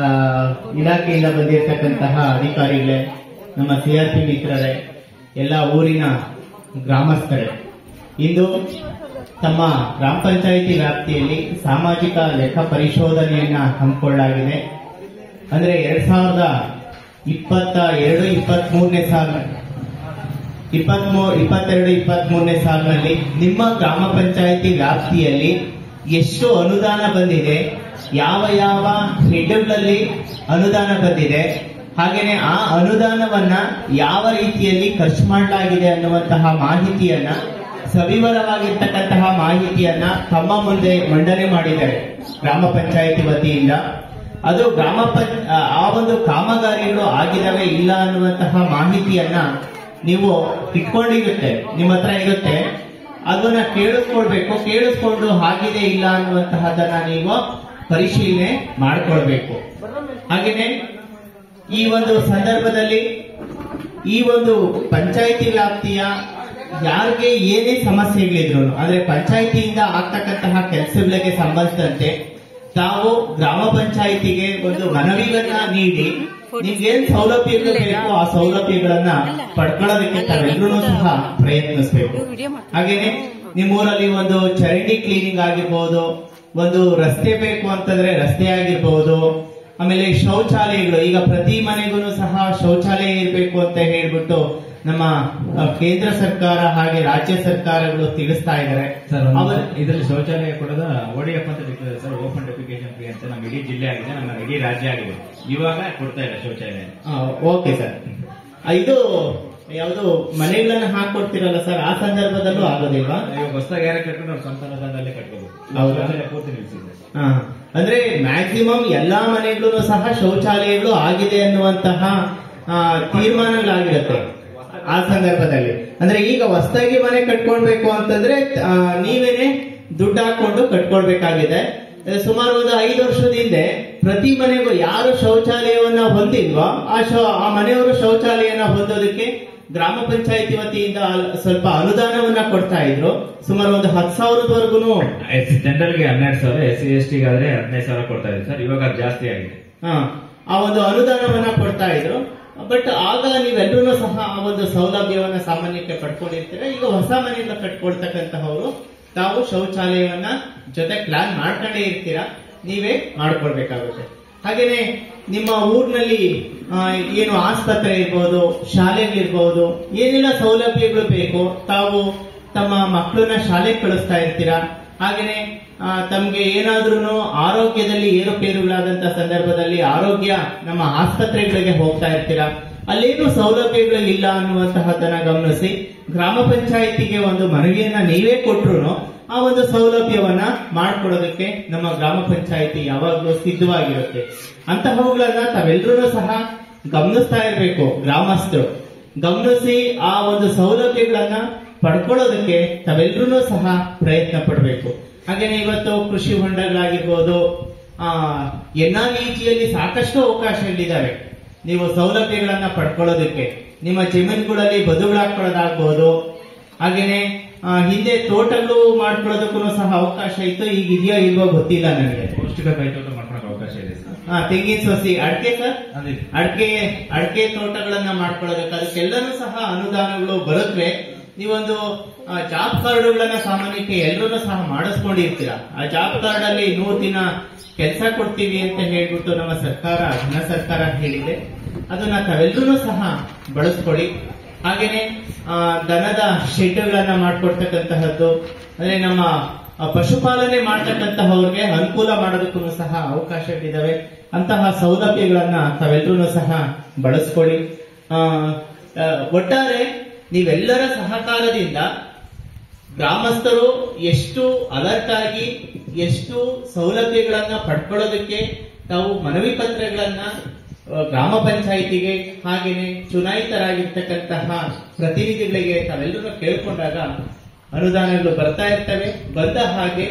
[SPEAKER 8] ಇಲಾಖೆಯಿಂದ ಬಂದಿರತಕ್ಕಂತಹ ಅಧಿಕಾರಿಗಳೇ, ನಮ್ಮ ಸಿಆರ್ಪಿ ಮಿತ್ರರೇ, ಎಲ್ಲ ಊರಿನ ಗ್ರಾಮಸ್ಥರೇ, ಇಂದು ತಮ್ಮ ಗ್ರಾಮ ಪಂಚಾಯಿತಿ ವ್ಯಾಪ್ತಿಯಲ್ಲಿ ಸಾಮಾಜಿಕ ಲೆಕ್ಕ ಪರಿಶೋಧನೆಯನ್ನ ಹಮ್ಮಿಕೊಳ್ಳಲಾಗಿದೆ. ಅಂದ್ರೆ 2022-23ನೇ ಸಾಲಿನಲ್ಲಿ ನಿಮ್ಮ ಗ್ರಾಮ ಪಂಚಾಯಿತಿ ವ್ಯಾಪ್ತಿಯಲ್ಲಿ ಎಷ್ಟು ಅನುದಾನ ಬಂದಿದೆ, ಯಾವ ಯಾವ ಹೆಡ್ಗಳಲ್ಲಿ ಅನುದಾನ ಬಂದಿದೆ, ಹಾಗೇನೆ ಆ ಅನುದಾನವನ್ನ ಯಾವ ರೀತಿಯಲ್ಲಿ ಖರ್ಚು ಮಾಡಲಾಗಿದೆ ಅನ್ನುವಂತಹ ಮಾಹಿತಿಯನ್ನ, ಸವಿವರವಾಗಿರ್ತಕ್ಕಂತಹ ಮಾಹಿತಿಯನ್ನ ತಮ್ಮ ಮುಂದೆ ಮಂಡನೆ ಮಾಡಿದ್ದಾರೆ ಗ್ರಾಮ ಪಂಚಾಯಿತಿ ವತಿಯಿಂದ. ಅದು ಆ ಒಂದು ಕಾಮಗಾರಿಗಳು ಆಗಿದಾವೆ ಇಲ್ಲ ಅನ್ನುವಂತಹ ಮಾಹಿತಿಯನ್ನ ನೀವು ಇಟ್ಕೊಂಡಿರುತ್ತೆ, ನಿಮ್ಮ ಹತ್ರ ಇರುತ್ತೆ. ಅದನ್ನ ಕೇಳಿಸ್ಕೊಂಡು ಆಗಿದೆ ಇಲ್ಲ ಅನ್ನುವಂತಹದನ್ನ ನೀವು ಪರಿಶೀಲನೆ ಮಾಡ್ಕೊಳ್ಬೇಕು. ಹಾಗೇನೆ ಈ ಒಂದು ಸಂದರ್ಭದಲ್ಲಿ ಈ ಒಂದು ಪಂಚಾಯಿತಿ ವ್ಯಾಪ್ತಿಯ ಯಾರಿಗೆ ಏನೇ ಸಮಸ್ಯೆಗಳಿದ್ರು, ಅಂದ್ರೆ ಪಂಚಾಯಿತಿಯಿಂದ ಆಗ್ತಕ್ಕಂತಹ ಕೆಲಸಗಳಿಗೆ ಸಂಬಂಧಿಸಿದಂತೆ ತಾವು ಗ್ರಾಮ ಪಂಚಾಯಿತಿಗೆ ಒಂದು ಮನವಿಯನ್ನ ನೀಡಿ ನಿಮ್ಗೇನ್ ಸೌಲಭ್ಯಗಳು ಬೇಕು ಆ ಸೌಲಭ್ಯಗಳನ್ನ ಪಡ್ಕೊಳ್ಳೋದಕ್ಕೆ ತಾವೆಲ್ಲರೂ ಸಹ ಪ್ರಯತ್ನಿಸಬೇಕು. ಹಾಗೇನೆ ನಿಮ್ಮೂರಲ್ಲಿ ಒಂದು ಚರಂಡಿ ಕ್ಲೀನಿಂಗ್ ಆಗಿರ್ಬೋದು, ಒಂದು ರಸ್ತೆ ಬೇಕು ಅಂತಂದ್ರೆ ರಸ್ತೆ ಆಗಿರ್ಬೋದು, ಆಮೇಲೆ ಶೌಚಾಲಯಗಳು, ಈಗ ಪ್ರತಿ ಮನೆಗೂ ಸಹ ಶೌಚಾಲಯ ಇರಬೇಕು ಅಂತ ಹೇಳ್ಬಿಟ್ಟು ನಮ್ಮ ಕೇಂದ್ರ ಸರ್ಕಾರ ಹಾಗೆ ರಾಜ್ಯ ಸರ್ಕಾರಗಳು ತಿಳಿಸ್ತಾ ಇದ್ದಾರೆ.
[SPEAKER 4] ಇದರಲ್ಲಿ ಶೌಚಾಲಯ ಕೊಡೋದ ODF ಅಂತ ಬಿಟ್ಟಿದೆ ಸರ್, ಓಪನ್ ಡೆಫಿಕೇಶನ್ ಫ್ರೀ ಅಂತ. ನಮ್ಮ ಇಡೀ ಜಿಲ್ಲೆ ಆಗಿದೆ, ನಮ್ಮ ಇಡೀ ರಾಜ್ಯ ಆಗಿದೆ, ಇವಾಗ ಕೊಡ್ತಾ ಇಲ್ಲ ಶೌಚಾಲಯ.
[SPEAKER 8] ಓಕೆ ಸರ್, ಇದು ಯಾವುದು ಮನೆಗಳನ್ನ ಹಾಕೊಡ್ತಿರಲ್ಲ ಸರ್, ಆ ಸಂದರ್ಭದಲ್ಲೂ ಆಗೋದಿಲ್ವಾ?
[SPEAKER 4] ಇವಾಗ ಹೊಸದಾಗಿ ಯಾರು ಕಟ್ಕೊಂಡು ಅವ್ರು ಸ್ವಂತ ಅನುದಾನದಲ್ಲೇ ಕಟ್ಕೋಬಹುದು. ಪೂರ್ತಿ ನಿಲ್ಲಿಸಿದೆ.
[SPEAKER 8] ಅಂದ್ರೆ ಮ್ಯಾಕ್ಸಿಮಮ್ ಎಲ್ಲಾ ಮನೆಗಳು ಸಹ ಶೌಚಾಲಯಗಳು ಆಗಿದೆ ಅನ್ನುವಂತಹ ತೀರ್ಮಾನಗಳಾಗಿರುತ್ತೆ ಆ ಸಂದರ್ಭದಲ್ಲಿ. ಅಂದ್ರೆ ಈಗ ಹೊಸದಾಗಿ ಮನೆ ಕಟ್ಕೊಳ್ಬೇಕು ಅಂತಂದ್ರೆ ನೀವೇನೆ ದುಡ್ಡು ಹಾಕೊಂಡು ಕಟ್ಕೊಳ್ಬೇಕಾಗಿದೆ. ಸುಮಾರು ಒಂದು 5 ವರ್ಷದ ಹಿಂದೆ ಪ್ರತಿ ಮನೆಗೂ ಯಾರು ಶೌಚಾಲಯವನ್ನ ಹೊಂದಿಲ್ವೋ ಆ ಮನೆಯವರು ಶೌಚಾಲಯನ ಹೊಂದೋದಕ್ಕೆ ಗ್ರಾಮ ಪಂಚಾಯಿತಿ ವತಿಯಿಂದ ಸ್ವಲ್ಪ ಅನುದಾನವನ್ನ ಕೊಡ್ತಾ ಇದ್ರು. ಸುಮಾರು ಒಂದು 10,000ವರೆಗೂ.
[SPEAKER 4] ಜನರಲ್ಗೆ 12,000, SC/ST ಗಾದ್ರೆ 15,000 ಕೊಡ್ತಾ ಇದ್ರು ಸರ್. ಇವಾಗ ಜಾಸ್ತಿ ಆಗಿದೆ.
[SPEAKER 8] ಆ ಒಂದು ಅನುದಾನವನ್ನ ಕೊಡ್ತಾ ಇದ್ರು. ಬಟ್ ಆಗ ನೀವೆಲ್ಲರೂ ಸಹ ಆ ಒಂದು ಸೌಲಭ್ಯವನ್ನ ಸಾಮಾನ್ಯಕ್ಕೆ ಪಡ್ಕೊಂಡಿರ್ತೀರ. ಈಗ ಹೊಸ ಮನೆಯಿಂದ ಕಟ್ಕೊಳ್ತಕ್ಕಂತಹವರು ತಾವು ಶೌಚಾಲಯವನ್ನ ಜೊತೆ ಪ್ಲಾನ್ ಮಾಡ್ಕೊಂಡೇ ಇರ್ತೀರಾ, ನೀವೇ ಮಾಡ್ಕೊಳ್ಬೇಕಾಗುತ್ತೆ. ಹಾಗೇನೆ ನಿಮ್ಮ ಊರಿನಲ್ಲಿ ಏನು ಆಸ್ಪತ್ರೆ ಇರ್ಬೋದು, ಶಾಲೆಗಳಿರ್ಬೋದು, ಏನೆಲ್ಲ ಸೌಲಭ್ಯಗಳು ಬೇಕು, ತಾವು ತಮ್ಮ ಮಕ್ಕಳನ್ನ ಶಾಲೆಗೆ ಕಳಿಸ್ತಾ ಇರ್ತೀರಾ. ಹಾಗೇನೆ ತಮ್ಗೆ ಏನಾದ್ರೂ ಆರೋಗ್ಯದಲ್ಲಿ ಏರುಪೇರುಗಳಾದಂತಹ ಸಂದರ್ಭದಲ್ಲಿ ಆರೋಗ್ಯ ನಮ್ಮ ಆಸ್ಪತ್ರೆಗಳಿಗೆ ಹೋಗ್ತಾ ಇರ್ತೀರಾ, ಅಲ್ಲೇನು ಸೌಲಭ್ಯಗಳು ಇಲ್ಲ ಅನ್ನುವಂತಹದನ್ನ ಗಮನಿಸಿ ಗ್ರಾಮ ಪಂಚಾಯಿತಿಗೆ ಒಂದು ಮನವಿಯನ್ನ ನೀವೇ ಕೊಟ್ರು ಆ ಒಂದು ಸೌಲಭ್ಯವನ್ನ ಮಾಡ್ಕೊಡೋದಕ್ಕೆ ನಮ್ಮ ಗ್ರಾಮ ಪಂಚಾಯಿತಿ ಯಾವಾಗ್ಲೂ ಸಿದ್ಧವಾಗಿರುತ್ತೆ. ಅಂತಹವುಗಳನ್ನ ತಾವೆಲ್ಲರೂ ಸಹ ಗಮನಿಸ್ತಾ ಇರಬೇಕು. ಗ್ರಾಮಸ್ಥರು ಗಮನಿಸಿ ಆ ಒಂದು ಸೌಲಭ್ಯಗಳನ್ನ ಪಡ್ಕೊಳ್ಳೋದಕ್ಕೆ ತಾವೆಲ್ಲರೂ ಸಹ ಪ್ರಯತ್ನ ಪಡಬೇಕು. ಹಾಗೇನೆ ಇವತ್ತು ಕೃಷಿ ಹೊಂಡಗಳಾಗಿರ್ಬೋದು, NREGಯಲ್ಲಿ ಸಾಕಷ್ಟು ಅವಕಾಶಗಳಿದ್ದಾವೆ. ನೀವು ಸೌಲಭ್ಯಗಳನ್ನ ಪಡ್ಕೊಳ್ಳೋದಕ್ಕೆ ನಿಮ್ಮ ಜಮೀನುಗಳಲ್ಲಿ ಬದುಗಳಾಕೊಳ್ಳೋದಾಗ್ಬೋದು. ಹಾಗೇನೆ ಹಿಂದೆ ತೋಟಗಳು ಮಾಡ್ಕೊಳ್ಳೋದಕ್ಕೂ ಸಹ ಅವಕಾಶ ಇತ್ತು, ಈಗ ಇದೆಯಾ ಇಲ್ವೋ ಗೊತ್ತಿಲ್ಲ ನನಗೆ.
[SPEAKER 4] ಪೌಷ್ಟಿಕ ಕೈತೋಟ ಮಾಡ್ಕೊಳ್ಳೋಕೆ ಅವಕಾಶ ಇದೆ ಸರ್.
[SPEAKER 8] ತೆಂಗಿನ ಸಸಿ, ಅಡಿಕೆ ಸರ್, ಅಡಿಕೆ ತೋಟಗಳನ್ನ ಮಾಡ್ಕೊಳ್ಳೋದಕ್ಕೆ ಅದಕ್ಕೆಲ್ಲರೂ ಸಹ ಅನುದಾನಗಳು ಬರುತ್ತವೆ. ನೀವೊಂದು ಜಾಬ್ ಕಾರ್ಡ್ಗಳನ್ನ ಸಾಮಾನ್ಯಕ್ಕೆ ಎಲ್ಲರೂ ಸಹ ಮಾಡಿಸ್ಕೊಂಡಿರ್ತೀರ. ಆ ಜಾಬ್ ಕಾರ್ಡ್ ಅಲ್ಲಿ 100 ದಿನ ಕೆಲಸ ಕೊಡ್ತೀವಿ ಅಂತ ಹೇಳ್ಬಿಟ್ಟು ನಮ್ಮ ಸರ್ಕಾರ, ಘನ ಸರ್ಕಾರ ಹೇಳಿದೆ. ಅದನ್ನ ತಾವೆಲ್ಲರೂ ಸಹ ಬಳಸ್ಕೊಳ್ಳಿ. ಹಾಗೇನೆ ದನದ ಶೆಡ್ಗಳನ್ನ ಮಾಡ್ಕೊಡ್ತಕ್ಕಂತಹದ್ದು, ಅಂದ್ರೆ ನಮ್ಮ ಪಶುಪಾಲನೆ ಮಾಡ್ತಕ್ಕಂತಹವ್ರಿಗೆ ಅನುಕೂಲ ಮಾಡೋದಕ್ಕೂ ಸಹ ಅವಕಾಶಗಳಿದಾವೆ. ಅಂತಹ ಸೌಲಭ್ಯಗಳನ್ನ ತಾವೆಲ್ಲರೂ ಸಹ ಬಳಸ್ಕೊಳ್ಳಿ. ಒಟ್ಟಾರೆ ನೀವೆಲ್ಲರ ಸಹಕಾರದಿಂದ ಗ್ರಾಮಸ್ಥರು ಎಷ್ಟು ಅಲರ್ಟ್ ಆಗಿ ಎಷ್ಟು ಸೌಲಭ್ಯಗಳನ್ನ ಪಡ್ಕೊಳ್ಳೋದಕ್ಕೆ ತಾವು ಮನವಿ ಪತ್ರಗಳನ್ನ ಗ್ರಾಮ ಪಂಚಾಯಿತಿಗೆ ಹಾಗೇನೆ ಚುನಾಯಿತರಾಗಿರ್ತಕ್ಕಂತಹ ಪ್ರತಿನಿಧಿಗಳಿಗೆ ತಾವೆಲ್ಲರೂ ಕೇಳ್ಕೊಂಡಾಗ ಅನುದಾನಗಳು ಬರ್ತಾ ಇರ್ತವೆ. ಬಂದ ಹಾಗೆ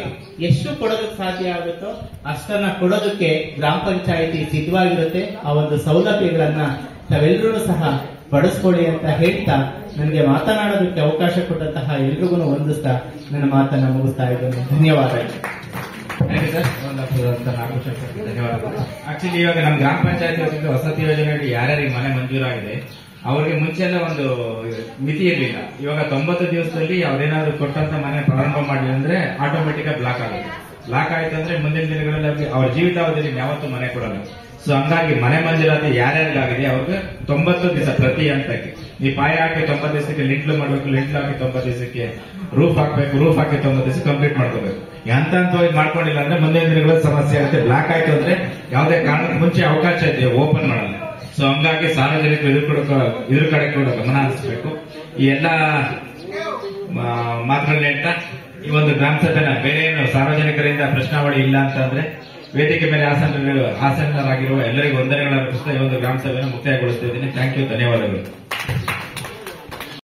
[SPEAKER 8] ಎಷ್ಟು ಕೊಡೋದಕ್ಕೆ ಸಾಧ್ಯ ಆಗುತ್ತೋ ಅಷ್ಟನ್ನ ಕೊಡೋದಕ್ಕೆ ಗ್ರಾಮ ಪಂಚಾಯಿತಿ ಸಿದ್ಧವಾಗಿರುತ್ತೆ. ಆ ಒಂದು ಸೌಲಭ್ಯಗಳನ್ನ ತಾವೆಲ್ಲರೂ ಸಹ ಪಡಿಸ್ಕೊಳ್ಳಿ ಅಂತ ಹೇಳ್ತಾ ನನಗೆ ಮಾತನಾಡೋದಕ್ಕೆ ಅವಕಾಶ ಕೊಟ್ಟಂತಹ ಎಲ್ರಿಗೂ ವಂದಿಸ್ತಾ ನನ್ನ ಮಾತನ್ನ ಮುಗಿಸ್ತಾ ಇದ್ದೇನೆ. ಧನ್ಯವಾದಗಳು.
[SPEAKER 4] ಆಕ್ಚುಲಿ ಇವಾಗ ನಮ್ಮ ಗ್ರಾಮ ಪಂಚಾಯತ್ ವಸತಿ ಯೋಜನೆಯಲ್ಲಿ ಯಾರ್ಯಾರಿಗೆ ಮನೆ ಮಂಜೂರಾಗಿದೆ ಅವ್ರಿಗೆ ಮುಂಚೆ ಎಲ್ಲ ಒಂದು ಮಿತಿ ಇರಲಿಲ್ಲ. ಇವಾಗ 90 ದಿವಸದಲ್ಲಿ ಅವ್ರೇನಾದ್ರು ಕೊಟ್ಟಂತ ಮನೆ ಪ್ರಾರಂಭ ಮಾಡಲಿ ಅಂದ್ರೆ ಆಟೋಮೆಟಿಕ್ ಬ್ಲಾಕ್ ಆಗುತ್ತೆ. ಬ್ಲಾಕ್ ಆಯ್ತು ಅಂದ್ರೆ ಮುಂದಿನ ದಿನಗಳಲ್ಲಿ ಅವ್ರ ಜೀವಿತಾವಧಿಯಲ್ಲಿ ಯಾವತ್ತೂ ಮನೆ ಕೊಡಲ್ಲ. ಸೊ ಹಂಗಾಗಿ ಮನೆ ಮಂಜೂರಾತಿ ಯಾರ್ಯಾರಿಗಾಗಿದೆ ಅವ್ರಿಗೆ 90 ದಿವಸ ಪ್ರತಿ ಹಂತಕ್ಕೆ ಈ ಪಾಯ ಹಾಕಿ 90 ದಿವಸಕ್ಕೆ ಲಿಂಟ್ಲು ಮಾಡಬೇಕು, ಲಿಂಟ್ಲು ಹಾಕಿ 90 ದಿವಸಕ್ಕೆ ರೂಫ್ ಹಾಕಬೇಕು, ರೂಫ್ ಹಾಕಿ 90 ದಿವಸ ಕಂಪ್ಲೀಟ್ ಮಾಡ್ಕೋಬೇಕು. ಹಂತ ಹಂತವಾಗಿ ಮಾಡ್ಕೊಂಡಿಲ್ಲ ಅಂದ್ರೆ ಮುಂದಿನ ದಿನಗಳಲ್ಲಿ ಸಮಸ್ಯೆ ಆಗುತ್ತೆ. ಬ್ಲಾಕ್ ಆಯ್ತು ಅಂದ್ರೆ ಯಾವುದೇ ಕಾರಣಕ್ಕೆ ಮುಂಚೆ ಅವಕಾಶ ಇದೆ, ಓಪನ್ ಮಾಡಲ್ಲ. ಸೊ ಹಂಗಾಗಿ ಸಾರ್ವಜನಿಕರು ಇದ್ರ ಕಡೆ ಕೂಡ ಗಮನ ಹರಿಸಬೇಕು. ಈ ಎಲ್ಲ ಮಾತುಗಳನ್ನ ಹೇಳ್ತಾ ಈ ಒಂದು ಗ್ರಾಮ ಸಭೆನ ಬೇರೆ ಏನು ಸಾರ್ವಜನಿಕರಿಂದ ಪ್ರಶ್ನಾವಳಿ ಇಲ್ಲ ಅಂತಂದ್ರೆ ವೇದಿಕೆ ಮೇಲೆ ಆಸನರಾಗಿರುವ ಎಲ್ಲರಿಗೂ ವಂದನೆಗಳನ್ನು ಅರ್ಪಿಸ್ತಾ ಈ ಒಂದು ಗ್ರಾಮ ಸಭೆಯನ್ನು ಮುಕ್ತಾಯಗೊಳಿಸ್ತಾ ಇದ್ದೀನಿ. ಥ್ಯಾಂಕ್ ಯು, ಧನ್ಯವಾದಗಳು.